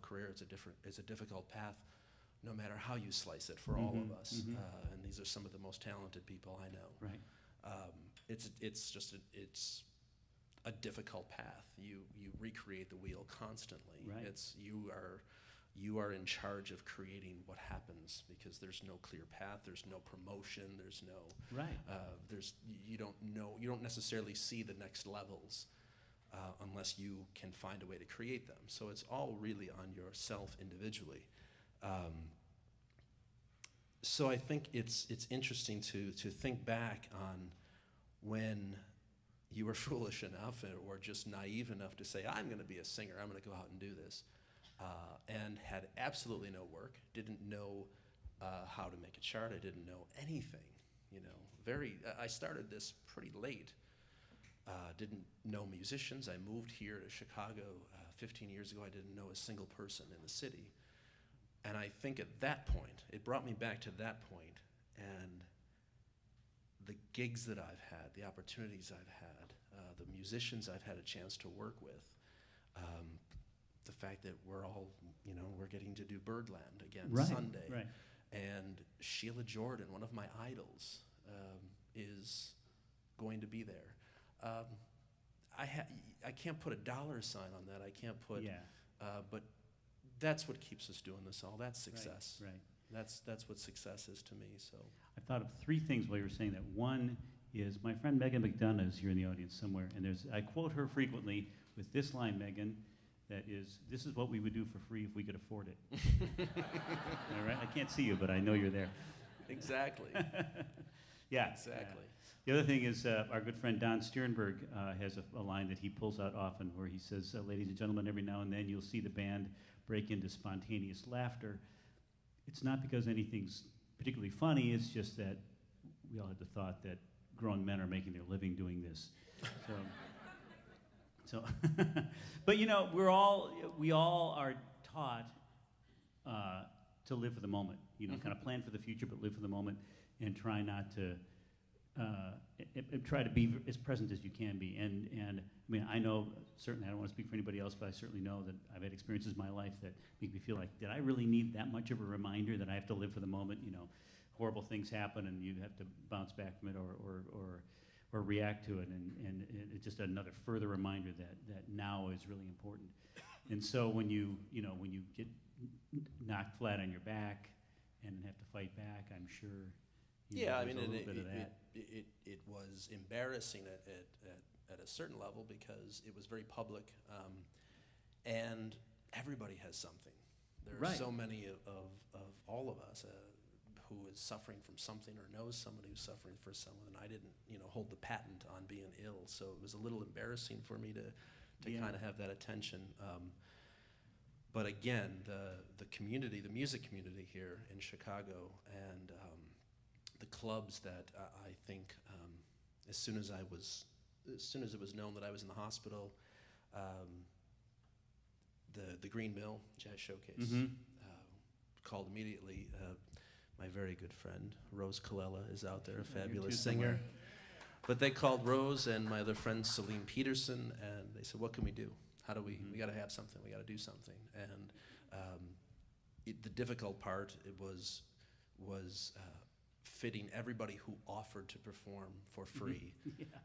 career. It's a difficult path, no matter how you slice it for all of us. And these are some of the most talented people I know. Right. It's a difficult path. You recreate the wheel constantly. Right. You are in charge of creating what happens because there's no clear path. There's no promotion. There's no Right. you don't necessarily see the next levels unless you can find a way to create them. So it's all really on yourself individually. So I think it's interesting to think back on when you were foolish enough or just naive enough to say, I'm going to be a singer, I'm going to go out and do this, and had absolutely no work, didn't know how to make a chart, I didn't know anything, I started this pretty late, didn't know musicians. I moved here to Chicago 15 years ago, I didn't know a single person in the city. And I think at that point, it brought me back to that point, and the gigs that I've had, the opportunities I've had, the musicians I've had a chance to work with, the fact that we're all, we're getting to do Birdland again Sunday. Right. And Sheila Jordan, one of my idols, is going to be there. I can't put a dollar sign on that. I can't put, but that's what keeps us doing this all. That's success. Right. That's what success is to me. So I thought of three things while you were saying that. One is my friend Megan McDonough is here in the audience somewhere, and I quote her frequently with this line, Megan, that is, this is what we would do for free if we could afford it. All right? I can't see you, but I know you're there. Exactly. Yeah. Exactly. The other thing is our good friend Don Sternberg has a line that he pulls out often where he says, ladies and gentlemen, every now and then you'll see the band break into spontaneous laughter. It's not because anything's particularly funny, it's just that we all had the thought that grown men are making their living doing this. But we all are taught to live for the moment, kind of plan for the future, but live for the moment and try not to, try to be as present as you can be. And I mean, I know, certainly I don't want to speak for anybody else, but I certainly know that I've had experiences in my life that make me feel like, did I really need that much of a reminder that I have to live for the moment? Horrible things happen and you have to bounce back from it or react to it. And it's just another further reminder that now is really important. And so when you get knocked flat on your back and have to fight back, I'm sure I mean, a little bit of that. It was embarrassing at a certain level because it was very public, and everybody has something. There are so many of all of us who is suffering from something or knows somebody who's suffering for someone, and I didn't, hold the patent on being ill, so it was a little embarrassing for me to kind of have that attention. But again, the community, the music community here in Chicago, and the clubs that I think, as soon as it was known that I was in the hospital, the Green Mill Jazz Showcase called immediately. My very good friend Rose Colella is out there, a fabulous singer. But they called Rose and my other friend Celine Paterson, and they said, "What can we do? How do we? We got to have something. We got to do something." And the difficult part was fitting everybody who offered to perform for free,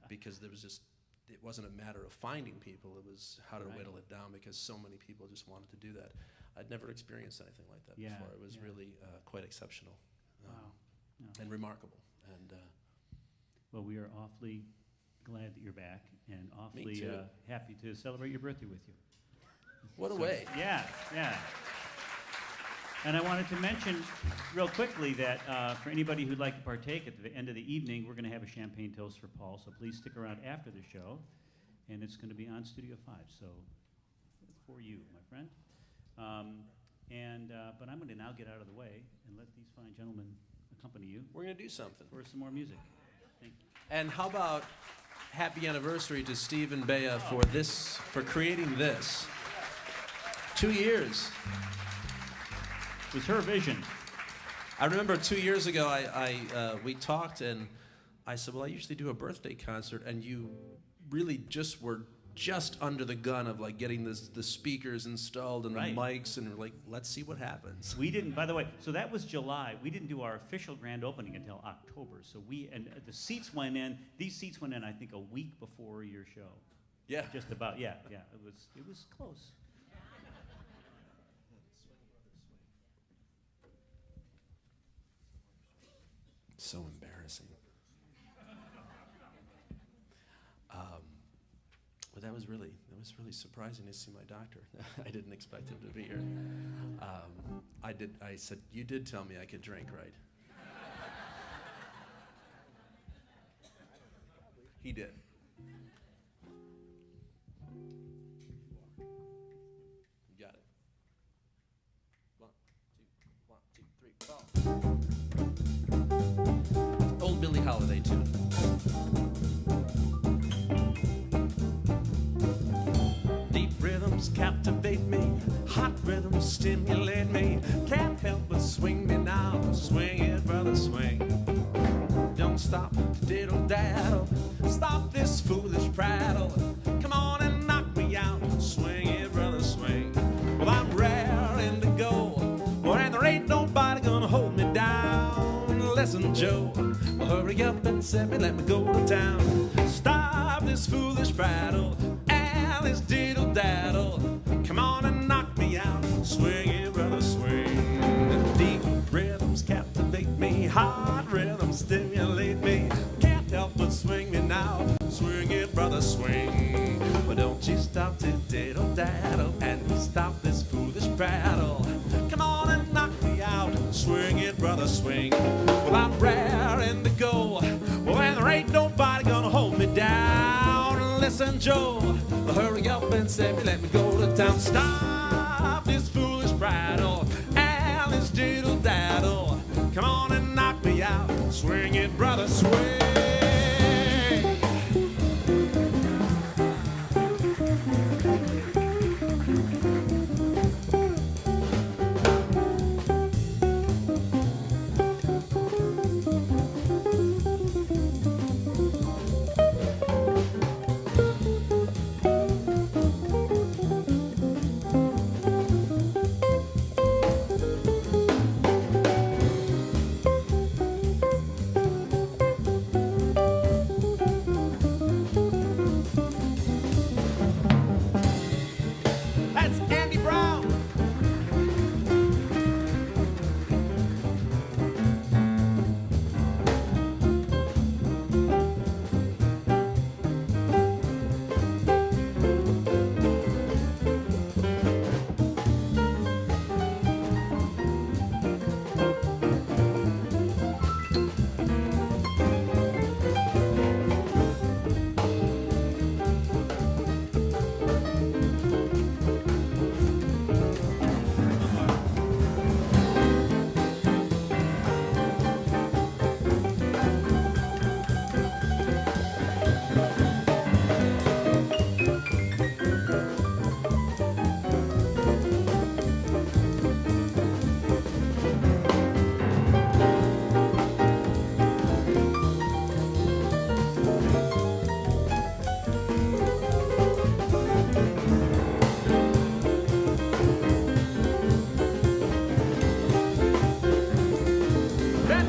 because it wasn't a matter of finding people, it was how to whittle it down, because so many people just wanted to do that. I'd never experienced anything like that before. It was really quite exceptional. And remarkable. And well, we are awfully glad that you're back and awfully happy to celebrate your birthday with you. What a way. Yeah. And I wanted to mention real quickly that for anybody who'd like to partake at the end of the evening, we're going to have a champagne toast for Paul, so please stick around after the show, and it's going to be on Studio 5, so for you, my friend. But I'm going to now get out of the way and let these fine gentlemen accompany you We're going to do something. for some more music. Thank you. And how about happy anniversary to Steve and Bea for creating this. 2 years. It was her vision. I remember 2 years ago, we talked, and I said, well, I usually do a birthday concert, and you really just were just under the gun of like getting the speakers installed and the Right. mics, and we're like, let's see what happens. We didn't, by the way, so that was July. We didn't do our official grand opening until October. So the seats went in, these seats went in, I think, a week before your show. Yeah. Just about, yeah. It was close. So embarrassing. But that was really surprising to see my doctor. I didn't expect him to be here. I said, you did tell me I could drink, right? He did. You got it. 1, 2, 1, 2, 3, 4. Old Billie Holiday tune. Deep rhythms captivate me, hot rhythms stimulate me. Can't help but swing me now, swing it, brother, swing. Don't stop, diddle daddle, stop this foolish prattle. Come on and knock me out, swing it, brother, swing. Well, I'm raring to go, and there ain't nobody gonna hold me down. Listen, Joe, well, hurry up and set me, let me go to town. Stop this foolish prattle and this diddle daddle. Come on and knock me out, swing it, brother, swing. Deep rhythms captivate me, hot rhythms stimulate me. Can't help but swing me now, swing it, brother, swing. But don't you stop to diddle daddle and stop this foolish prattle. Come on and knock me out, swing it, brother, swing. Well, I'm raring to go, well, and there ain't nobody gonna hold me down. Listen, Joe, hurry up and set me, let me go to town. Stop this foolish prattle and this diddle daddle. Come on and knock me out, swing it, brother, swing. That's Andy Brown.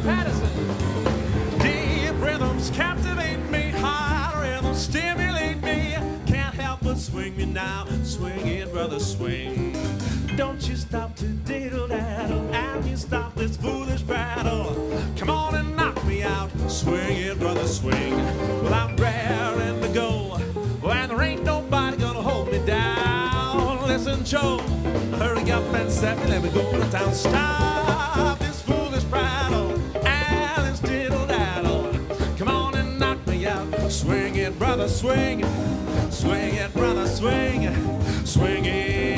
Paterson. Deep rhythms captivate me, hot rhythms stimulate me. Can't help but swing me now, swing it, brother, swing. Don't you stop to diddle daddle, and you stop this foolish prattle. Come on and knock me out, swing it, brother, swing. Well, I'm raring to go, and there ain't nobody gonna hold me down. Listen, Joe, hurry up and set me, let me go to town. Stop this foolish prattle and this diddle daddle. Come on and knock me out, swing it, brother, swing. Swing it, brother, swing. Swing it.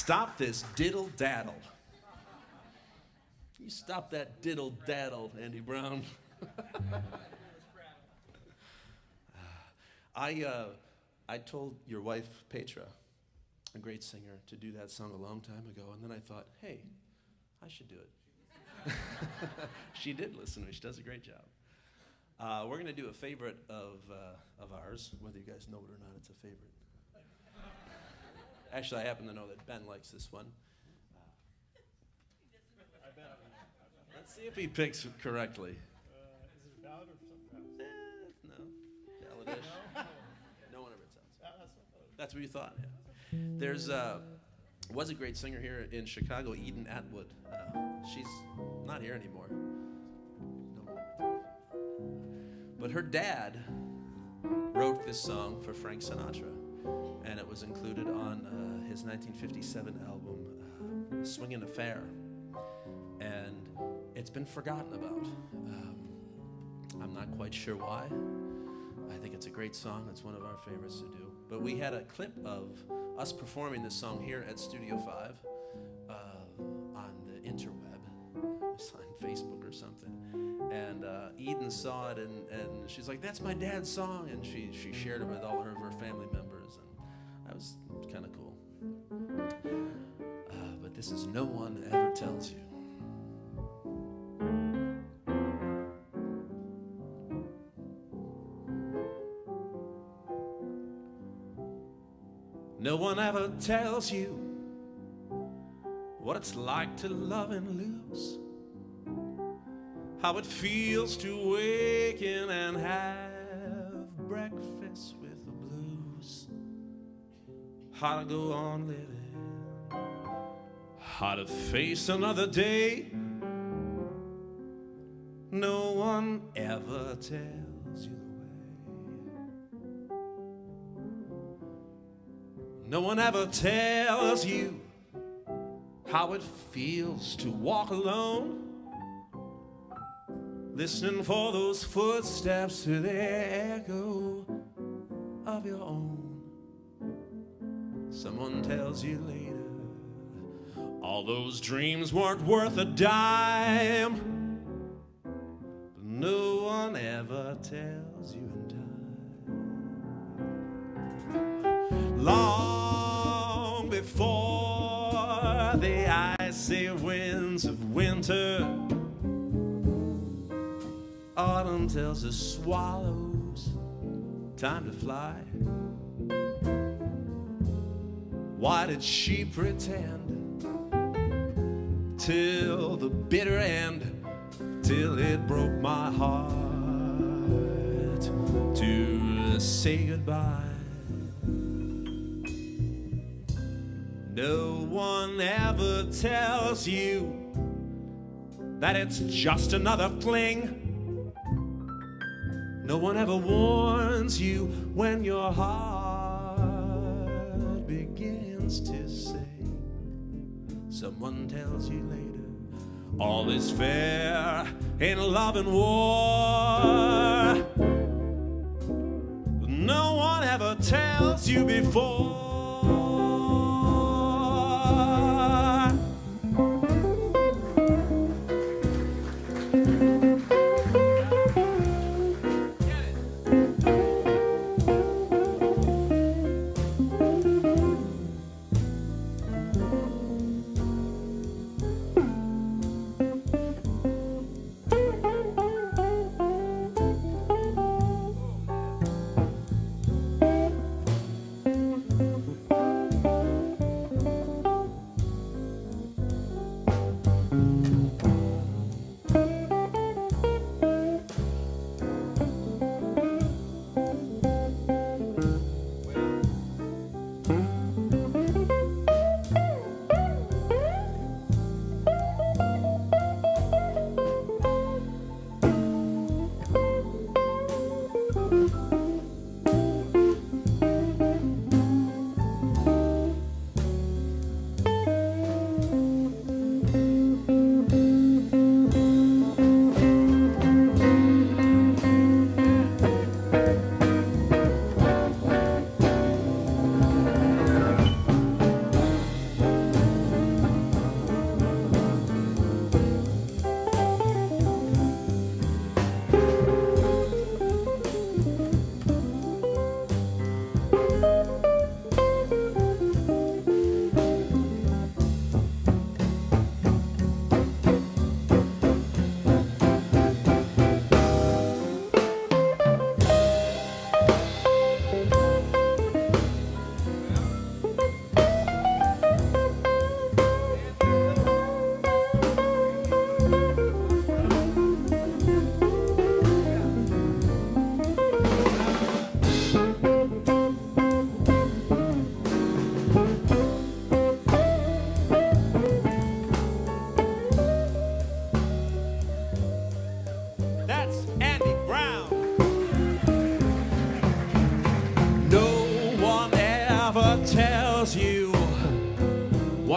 stop this diddle daddle. You stop that diddle daddle, Andy Brown. I told your wife, Petra, a great singer, to do that song a long time ago, and then I thought, hey, I should do it. She did listen to me. She does a great job. We're going to do a favorite of ours, whether you guys know it or not, it's a favorite. Actually, I happen to know that Ben likes this one. Let's see if he picks correctly. Is it a ballad or something else? No. Balladish. No one ever tells. That's what you thought, yeah. There's was a great singer here in Chicago, Eden Atwood. She's not here anymore. No. But her dad wrote this song for Frank Sinatra, and it was included on his 1957 album, Swingin' Affair. And it's been forgotten about. I'm not quite sure why. I think it's a great song. It's one of our favorites to do. But we had a clip of us performing this song here at Studio5 on the interweb. It's on Facebook or something. And Eden saw it, and she's like, that's my dad's song. And she shared it with all of her family members. And that was kind of cool. But this is No One Ever Tells You. No one ever tells you what it's like to love and lose, how it feels to waken and have breakfast with the blues, how to go on living, how to face another day. No one ever tells you. No one ever tells you how it feels to walk alone, listening for those footsteps to the echo of your own. Someone tells you later all those dreams weren't worth a dime, but no one ever tells you in time. Long before the icy winds of winter, autumn tells the swallows time to fly. Why did she pretend till the bitter end, till it broke my heart to say goodbye? No one ever tells you that it's just another fling. No one ever warns you when your heart begins to sing. Someone tells you later all is fair in love and war. No one ever tells you before.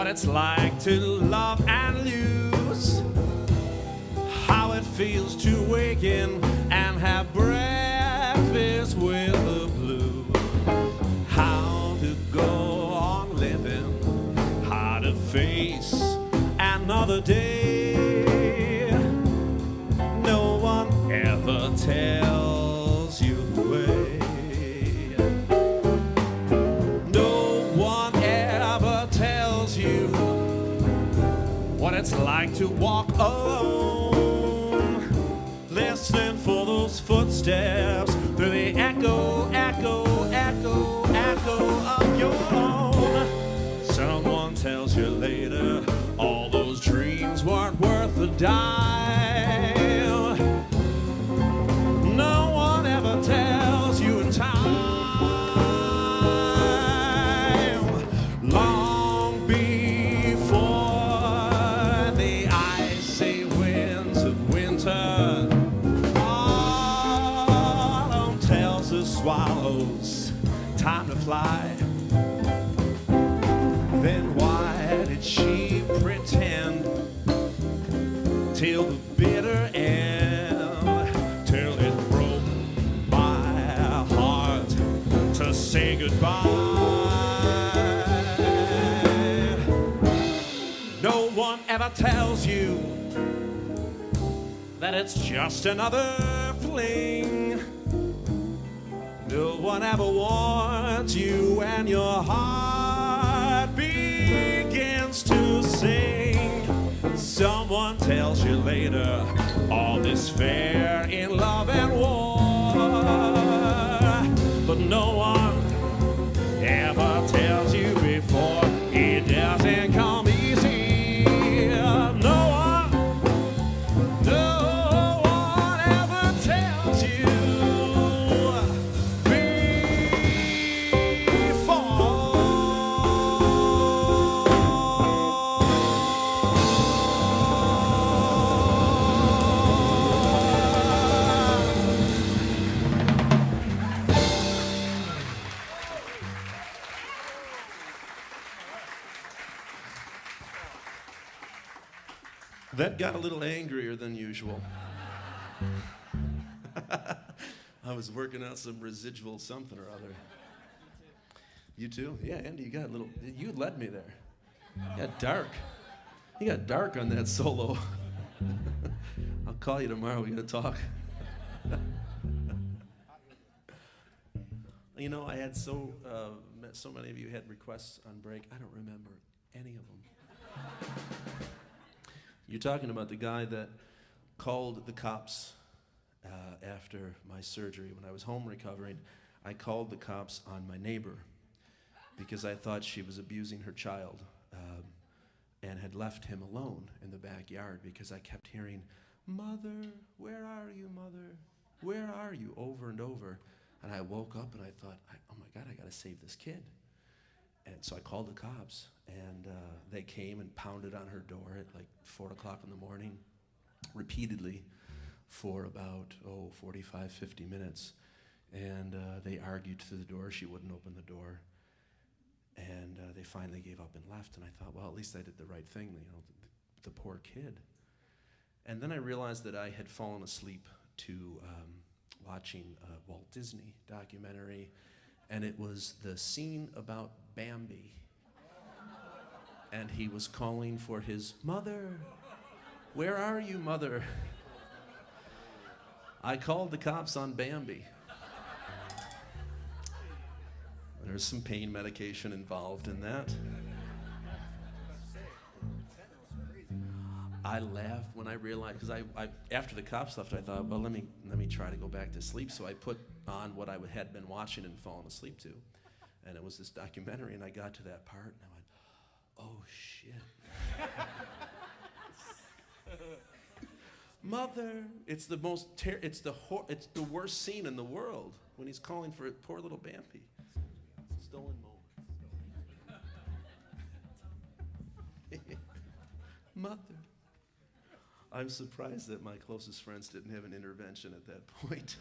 what it's like to love and lose, how it feels to waken and have breakfast with the blues, how to go on living, how to face another day. No one ever tells you the way. No one ever tells you what it's like to walk alone, listening for those footsteps through the echo, echo, echo, echo of your own. Someone tells you later all those dreams weren't worth a dime. No one ever tells you in time, long before the icy winds of winter. Autumn tells the swallows time to fly. Then why did she pretend till the bitter end, till it broke my heart to say goodbye? No one ever tells you that it's just another fling. No one ever warns you when your heart begins to sing. Someone tells you later all is fair in love and war, but no one ever tells you before it doesn't come easy. No one ever tells you that got a little angrier than usual. I was working out some residual something or other. You too? Yeah, Andy, you got a little, you led me there. You got dark. You got dark on that solo. I'll call you tomorrow, we gotta talk. You know, I had so many of you had requests on break, I don't remember any of them. You're talking about the guy that called the cops after my surgery. When I was home recovering, I called the cops on my neighbor because I thought she was abusing her child and had left him alone in the backyard because I kept hearing, "Mother, where are you, Mother? Where are you?" over and over. And I woke up and I thought, oh my God, I gotta save this kid. And so I called the cops, and they came and pounded on her door at like 4 o'clock in the morning, repeatedly for about, 45, 50 minutes. And they argued through the door. She wouldn't open the door. And they finally gave up and left. And I thought, well, at least I did the right thing, you know, the poor kid. And then I realized that I had fallen asleep to watching a Walt Disney documentary, and it was the scene about Bambi. And he was calling for his mother. Where are you, Mother? I called the cops on Bambi. There's some pain medication involved in that. I laughed when I realized, because I after the cops left, I thought, well, let me try to go back to sleep. So I put on what I had been watching and fallen asleep to, and it was this documentary. And I got to that part, and I went, oh shit, Mother! It's the most it's the worst scene in the world when he's calling for poor little Bambi. Stolen moment. Mother. I'm surprised that my closest friends didn't have an intervention at that point.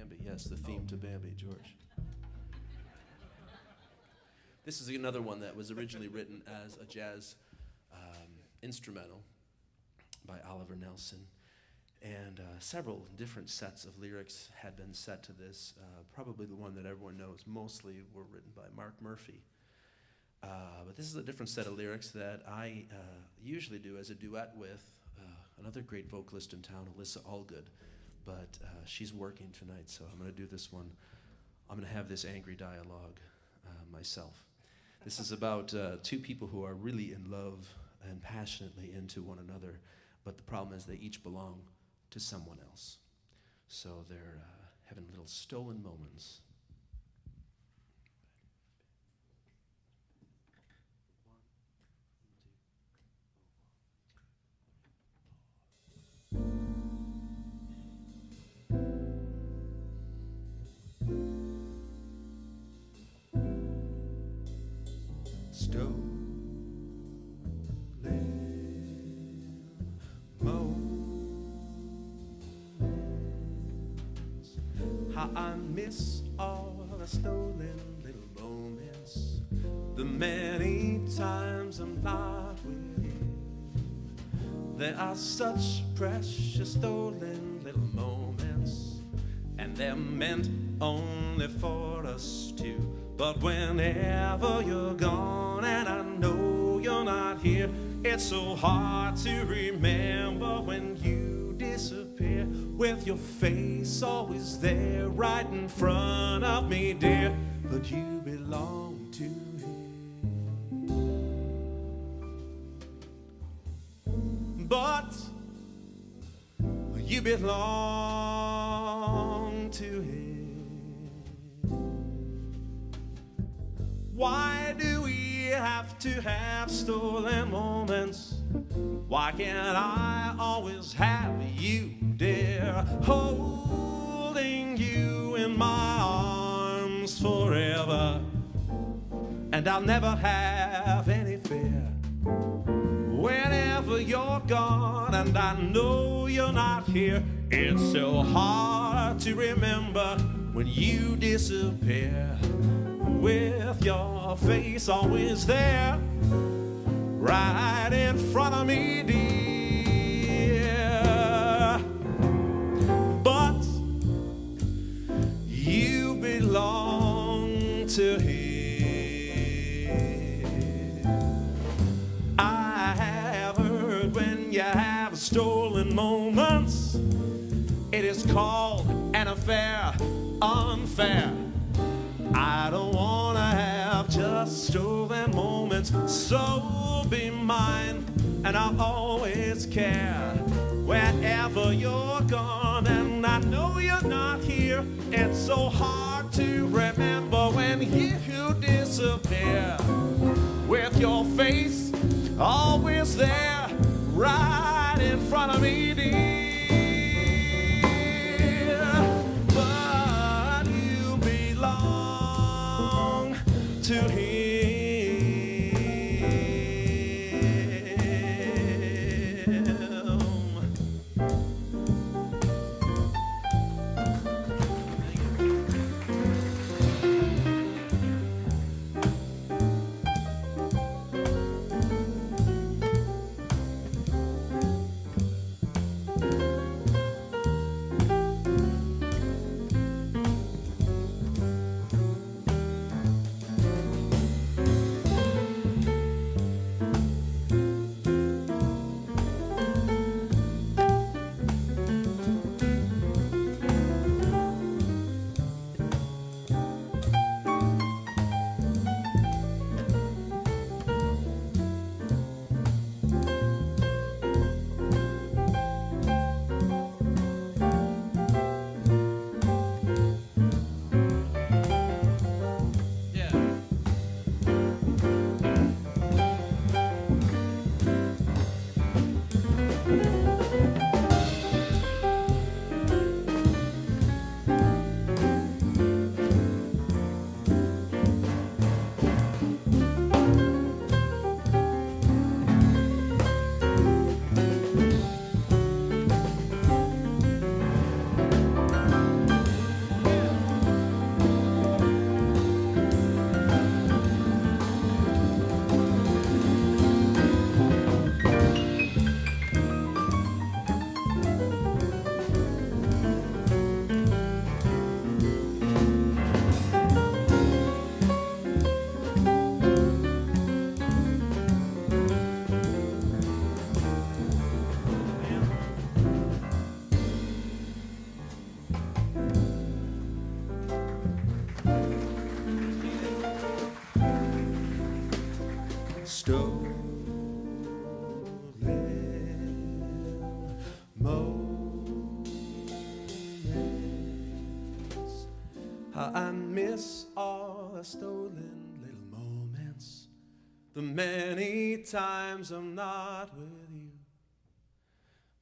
Bambi. Yes, the theme to Bambi, George. This is another one that was originally written as a jazz instrumental by Oliver Nelson. And several different sets of lyrics had been set to this. Probably the one that everyone knows mostly were written by Mark Murphy. But this is a different set of lyrics that I usually do as a duet with another great vocalist in town, Alyssa Allgood. But she's working tonight, so I'm going to do this one. I'm going to have this angry dialogue myself. This is about two people who are really in love and passionately into one another, but the problem is they each belong to someone else. So they're having little stolen moments. Stolen how I miss all the stolen little moments, the many times I'm not with you. There are such precious stolen little moments, and they're meant only for us two. But whenever you're gone and I know you're not here, it's so hard to remember when you disappear, with your face always there right in front of me, dear. But you belong to him. But you belong to him. Why do we have to have stolen moments? Why can't I always have you, dear, holding you in my arms forever? And I'll never have any fear whenever you're gone and I know you're not here. It's so hard to remember when you disappear, with your face always there right in front of me, dear. But you belong to him. I have heard when you have stolen moments, it is called an affair, unfair. I don't wanna have just stolen moments, so be mine, and I'll always care. Wherever you're gone, and I know you're not here, it's so hard to remember when you disappear, with your face always there, right in front of me, dear. To him. stolen moments. How I miss all the stolen little moments, the many times I'm not with you.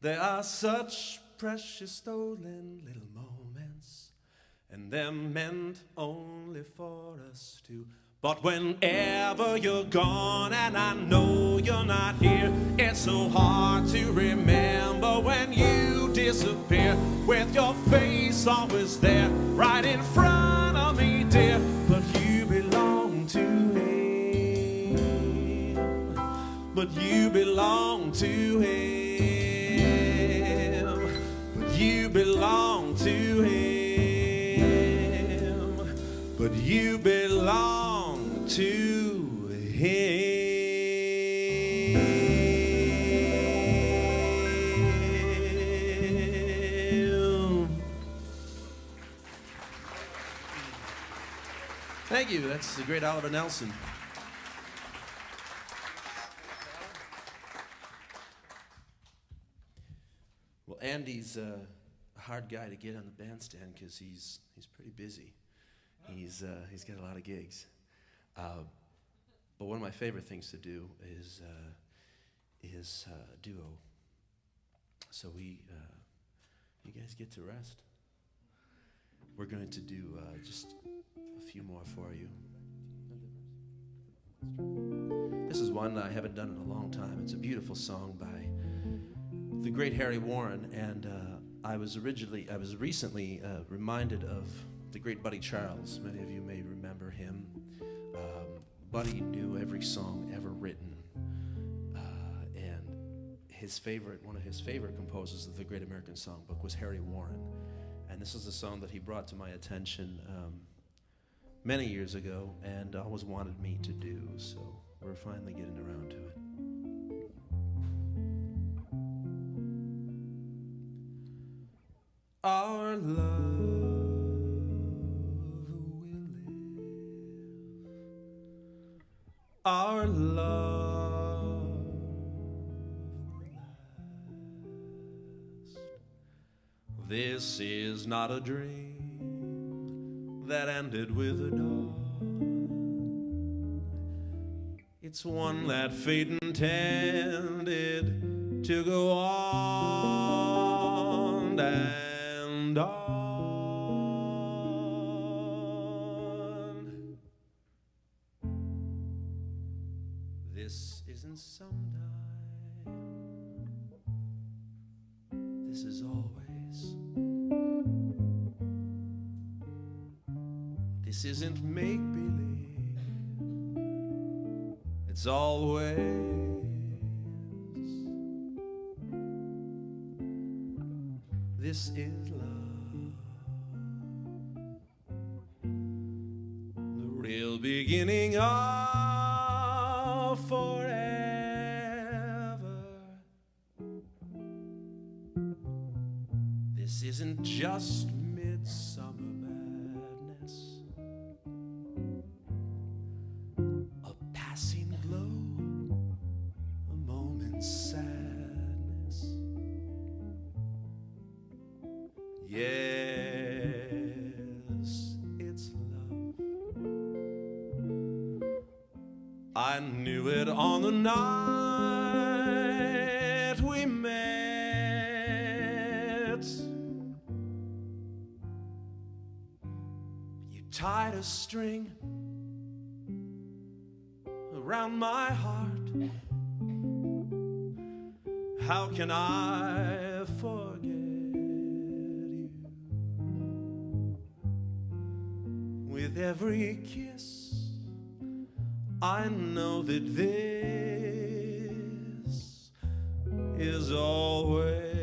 There are such precious stolen little moments, and they're meant only for us two. But whenever you're gone and I know you're not here, it's so hard to remember when you disappear, with your face always there, right in front of me, dear. But you belong to him, but you belong to him, but you belong to him, but you belong to him. Thank you. That's the great Oliver Nelson. Well, Andy's a hard guy to get on the bandstand because he's pretty busy. He's got a lot of gigs. But one of my favorite things to do is duo. So you guys get to rest. We're going to do just a few more for you. This is one I haven't done in a long time. It's a beautiful song by the great Harry Warren, and I was recently reminded of the great Buddy Charles. Many of you may remember him. Buddy knew every song ever written, and one of his favorite composers of the Great American Songbook was Harry Warren, and this is a song that he brought to my attention many years ago, and always wanted me to do. So we're finally getting around to it. Our love will live. Our love will last. This is not a dream that ended with a dawn. It's one that fate intended to go on and on. This isn't sometime, this is always. This isn't make-believe, it's always. This is love, the real beginning of forever. This isn't just midsummer madness, a passing glow, a moment's sadness. Yes, it's love. I knew it on the night we met. You tied a string around my heart. How can I forget you? With every kiss, I know that this is always.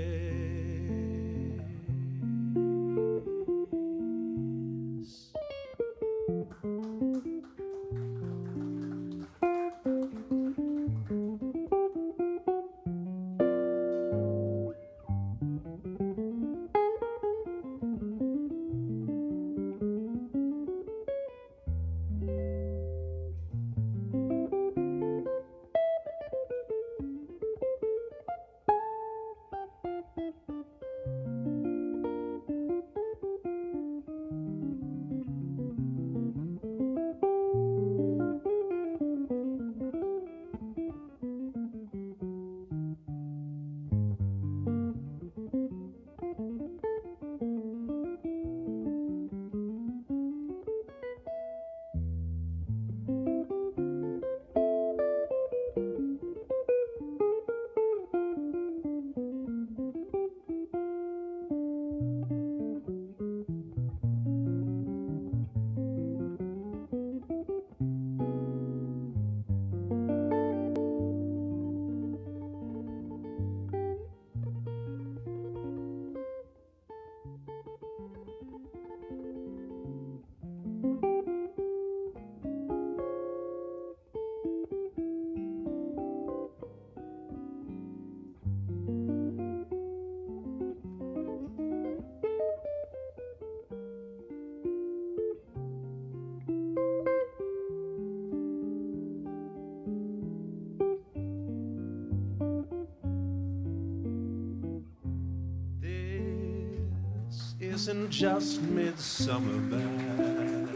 isn't just midsummer baths,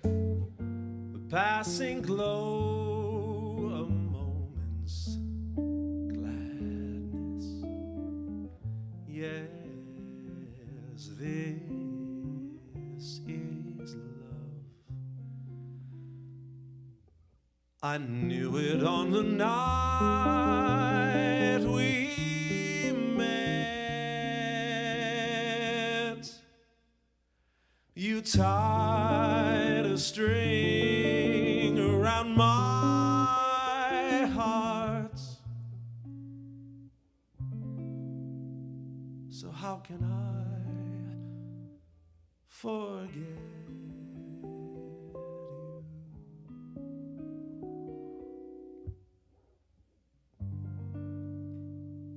the passing glow of moment's gladness. Yes, this is love. I knew it on the night we met. You tied a string around my heart. So how can I forget you?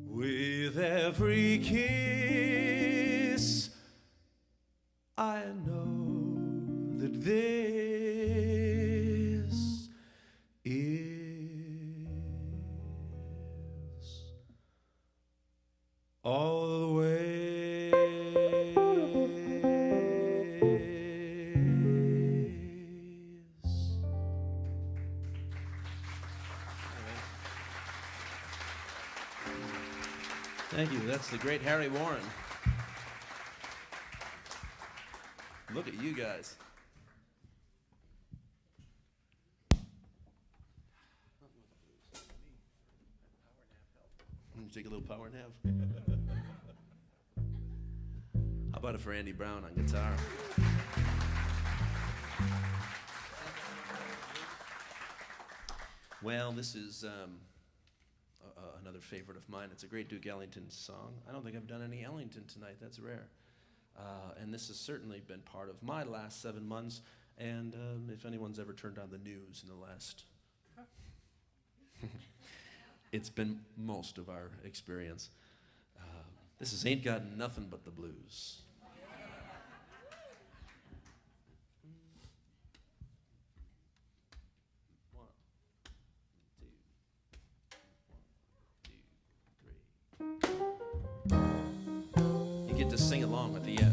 With every kiss, I know that this is all the way. Thank you. That's the great Harry Warren. Look at you guys. Take a little power nap. How about it for Andy Brown on guitar? Well, this is another favorite of mine. It's a great Duke Ellington song. I don't think I've done any Ellington tonight. That's rare. And this has certainly been part of my last 7 months. And if anyone's ever turned on the news in the last... it's been most of our experience. This is Ain't Got Nothing But the Blues. You get to sing along at the end.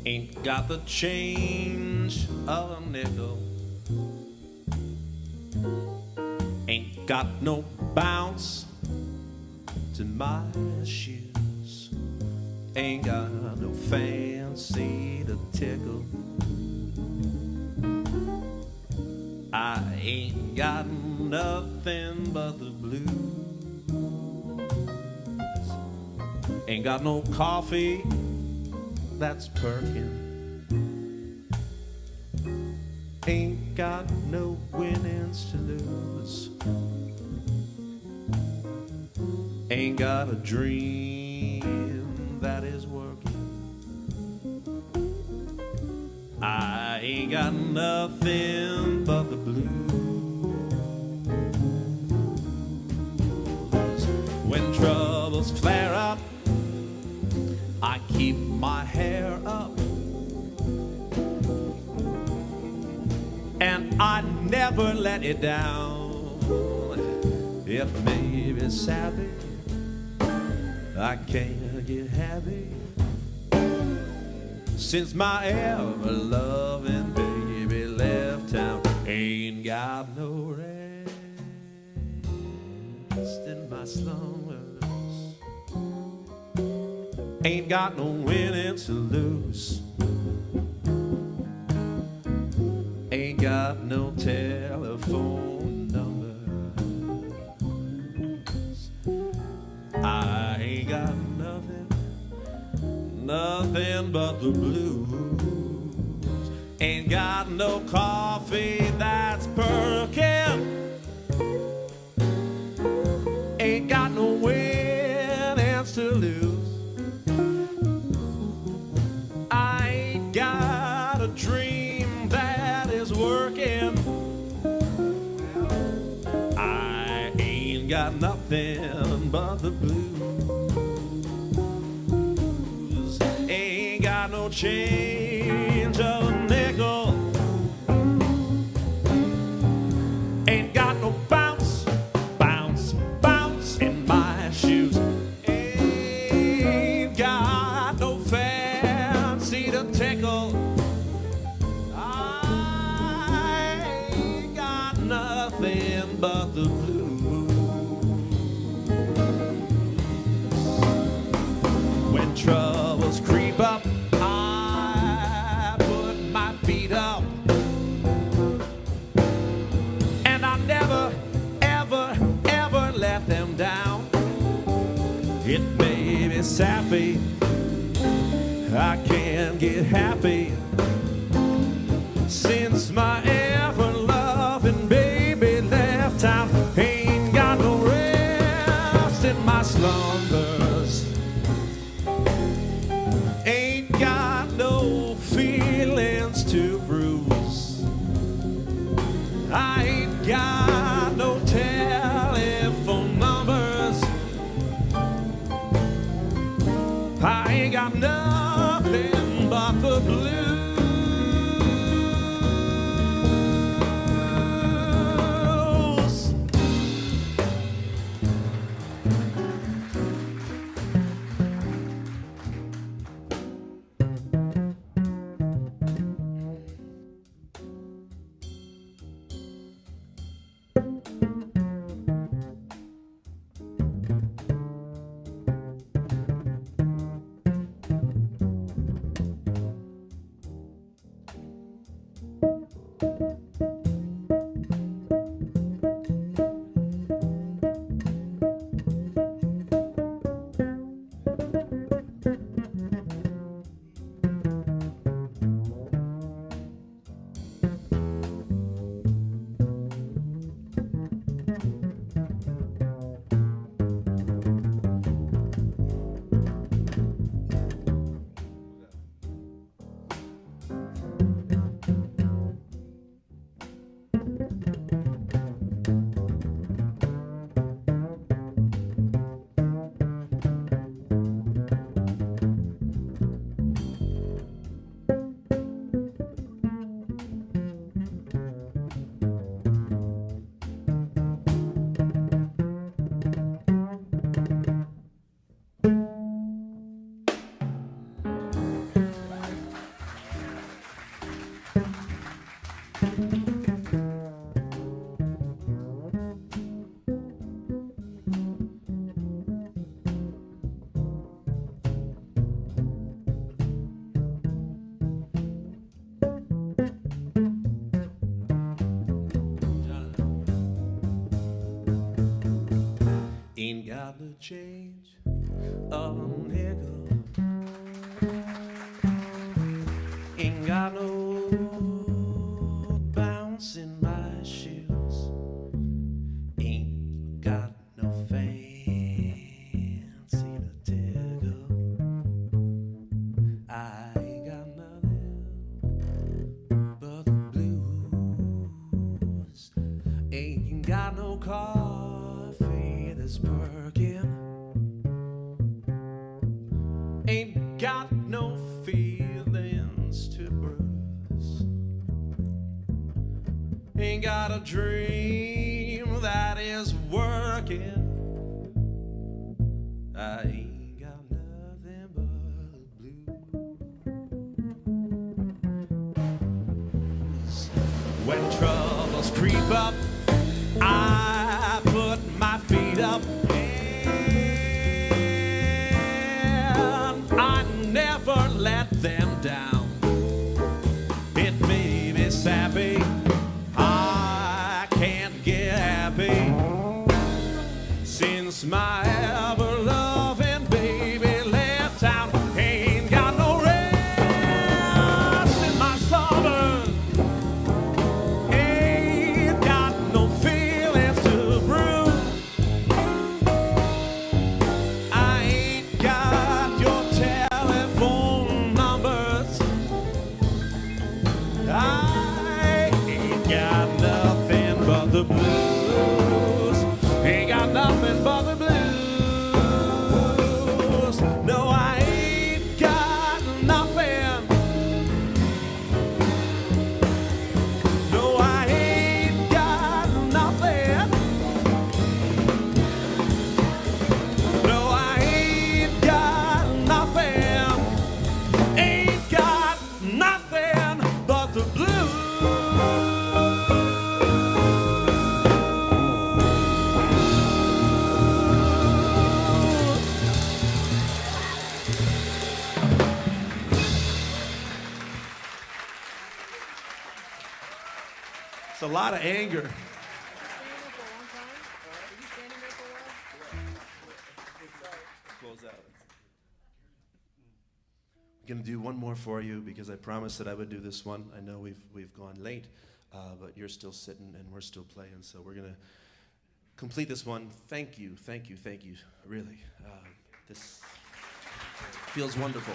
Ain't got the change of a nickel. Ain't got no bounce to my shoes. Ain't got no fancy to tickle. I ain't got nothing but the blues. Ain't got no coffee that's perking. Ain't got no winnings to lose. Ain't got a dream that is working. I ain't got nothing but the blues. When troubles flare up, I keep my hair up, and I never let it down. It may be savvy, I can't get happy, since my ever-loving baby left town. Ain't got no rest in my slumbers. Ain't got no winning to lose. Ain't got no telephone numbers. I ain't got nothing but the blues. Ain't got no coffee that's perking. Ain't got no working. I ain't got nothing but the blues. Ain't got no change of a nickel. Ain't got no bounce, bounce, bounce in my shoes. Ain't got no fancy to tickle. I ain't got nothing but the blues. When troubles creep up, I put my feet up. And I never, ever, ever let them down. It may be sappy, I can't get happy, since my ever-loving baby left town. Ain't got no rest in my slumbers. Ain't got no feelings to bruise. I ain't got no telephone numbers. I ain't got nothing but the blues. Ain't got the change of a nickel. Ain't got no bounce in my shoes. Ain't got no fancy to tickle. I ain't got nothing but the blues. Ain't got no coffee that's working. Ain't got no feelings to bruise. Ain't got a dream that is working. I ain't got nothing but the blues. When troubles creep up, I put my feet up. I never let them down. It may be sappy, I can't get happy, since my ever-loving baby left town. Ain't got no rest in my slumbers. Ain't got no feelings to bruise. I ain't got your telephone numbers. I nothing but the blues. Ain't got nothing but the blues. No, I ain't got nothing. No, I ain't got nothing. No, I ain't got nothing. Ain't got nothing but the blues. It's a lot of anger. Close out. I'm gonna do one more for you because I promised that I would do this one. I know we've gone late, but you're still sitting and we're still playing, so we're gonna complete this one. Thank you, thank you, thank you. Really, this feels wonderful.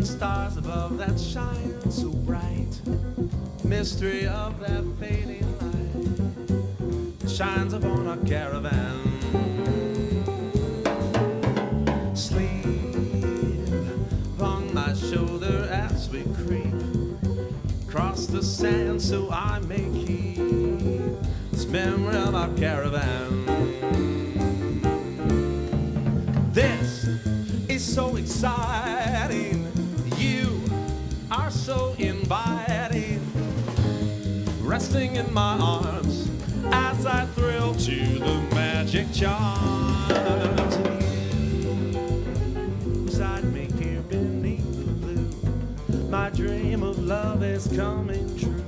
Stars above that shine so bright, mystery of that fading light shines upon our caravan. Sleep upon my shoulder as we creep across the sand, so I may keep this memory of our caravan. This is so exciting. You are so inviting, resting in my arms as I thrill to the magic charms of you. Beside me here beneath the blue, my dream of love is coming true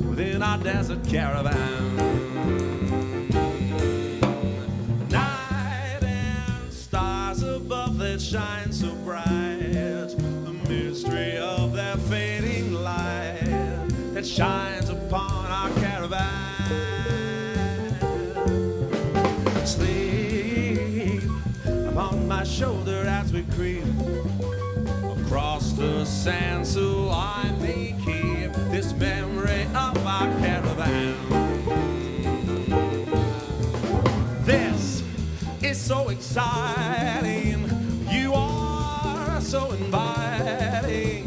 within our desert caravan. Night and stars above that shine so bright, the mystery of that fading light that shines upon our caravan. Sleep upon my shoulder as we creep across the sand, so I may keep this memory of our caravan. This is so exciting. You are so inviting,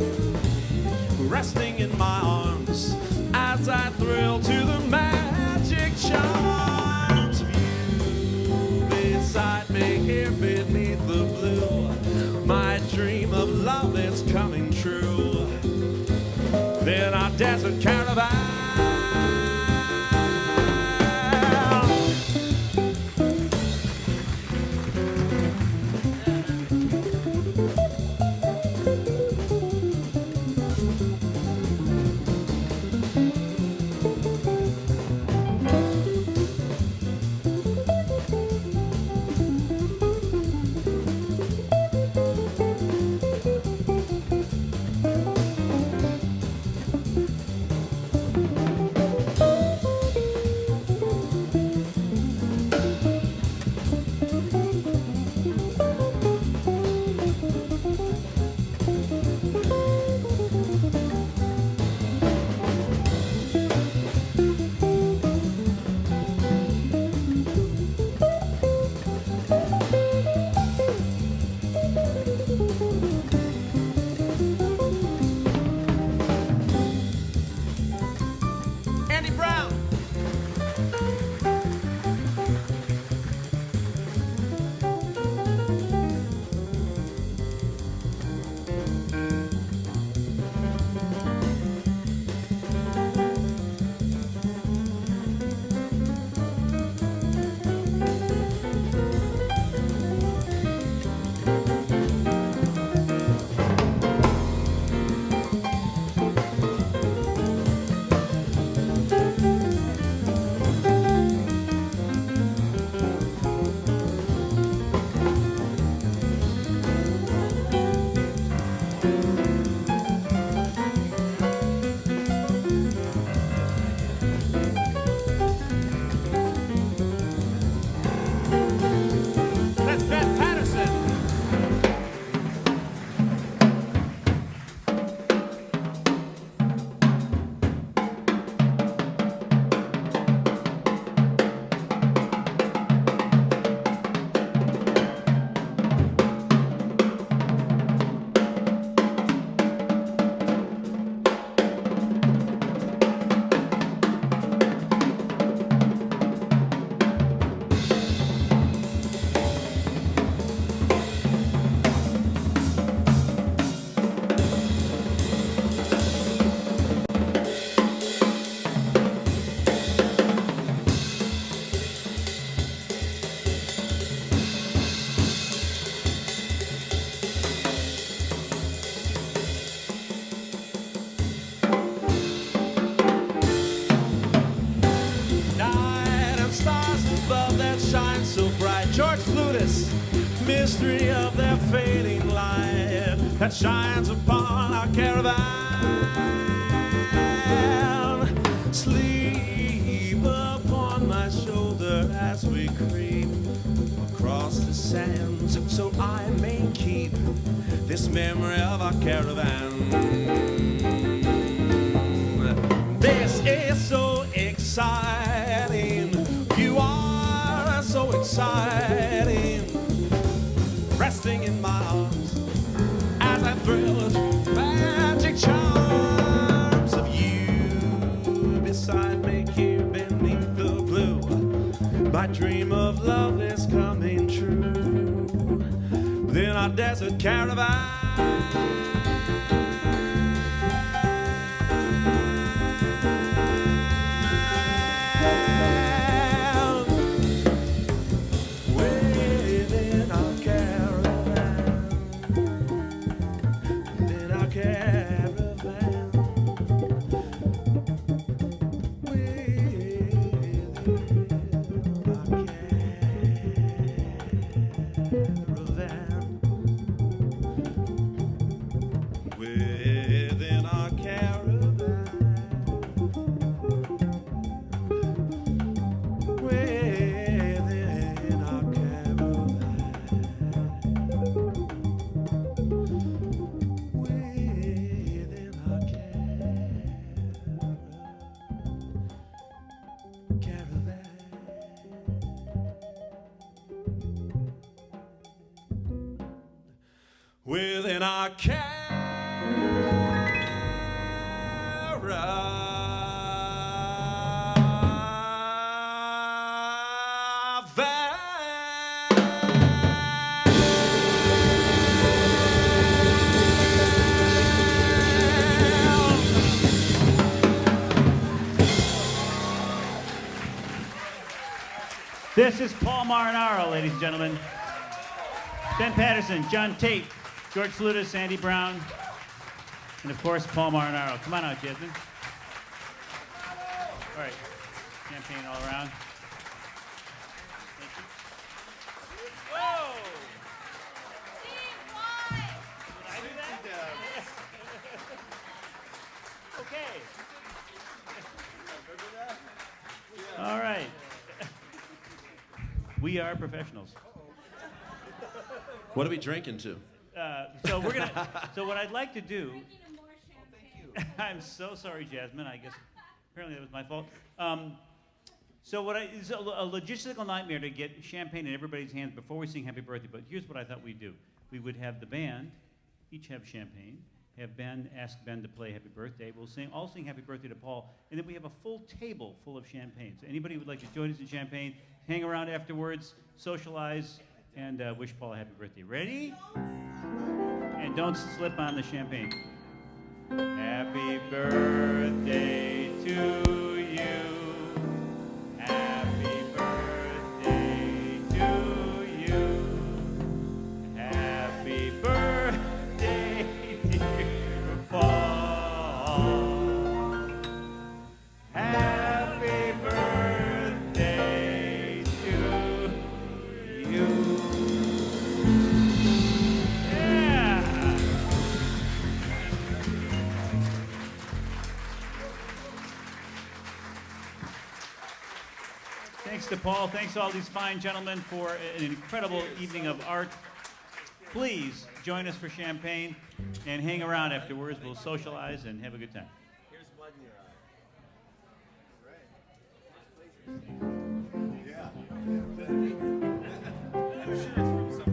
resting in my arms as I thrill to the magic charms of you. Beside me here beneath the blue, my dream of love is coming true. Then our desert caravan. so bright. George Fludas, mystery of their fading light that shines upon our caravan. Sleep upon my shoulder as we creep across the sands, so I may keep this memory of our caravan. This is so exciting. You are so exciting. Resting in my arms as I thrill magic charms of you beside me here beneath the blue. My dream of love is coming true. Then our desert caravan. Within our This is Paul Marinaro, ladies and gentlemen. Ben Paterson, John Tate, George Fludas, Andy Brown, and of course, Paul Marinaro. Come on out, Jasmine. All right, champagne all around. Thank you. Whoa! Did I do that? Okay. All right. We are professionals. What are we drinking to? So we're gonna. So what I'd like to do. I'm so sorry, Jasmine. I guess apparently that was my fault. So it's a logistical nightmare to get champagne in everybody's hands before we sing Happy Birthday. But here's what I thought we'd do: we would have the band each have champagne. Have Ben ask Ben to play Happy Birthday. We'll all sing Happy Birthday to Paul, and then we have a full table full of champagne. So anybody who would like to join us in champagne, hang around afterwards, socialize, and wish Paul a happy birthday. Ready? And don't slip on the champagne. Happy birthday to you. Happy birthday to you. Happy birthday, dear Paul. Happy birthday to you. Thanks to Paul. Thanks to all these fine gentlemen for an incredible evening of art. Please join us for champagne and hang around afterwards. We'll socialize and have a good time. Here's blood in your eye. Right. Yeah. I'm sure it's from some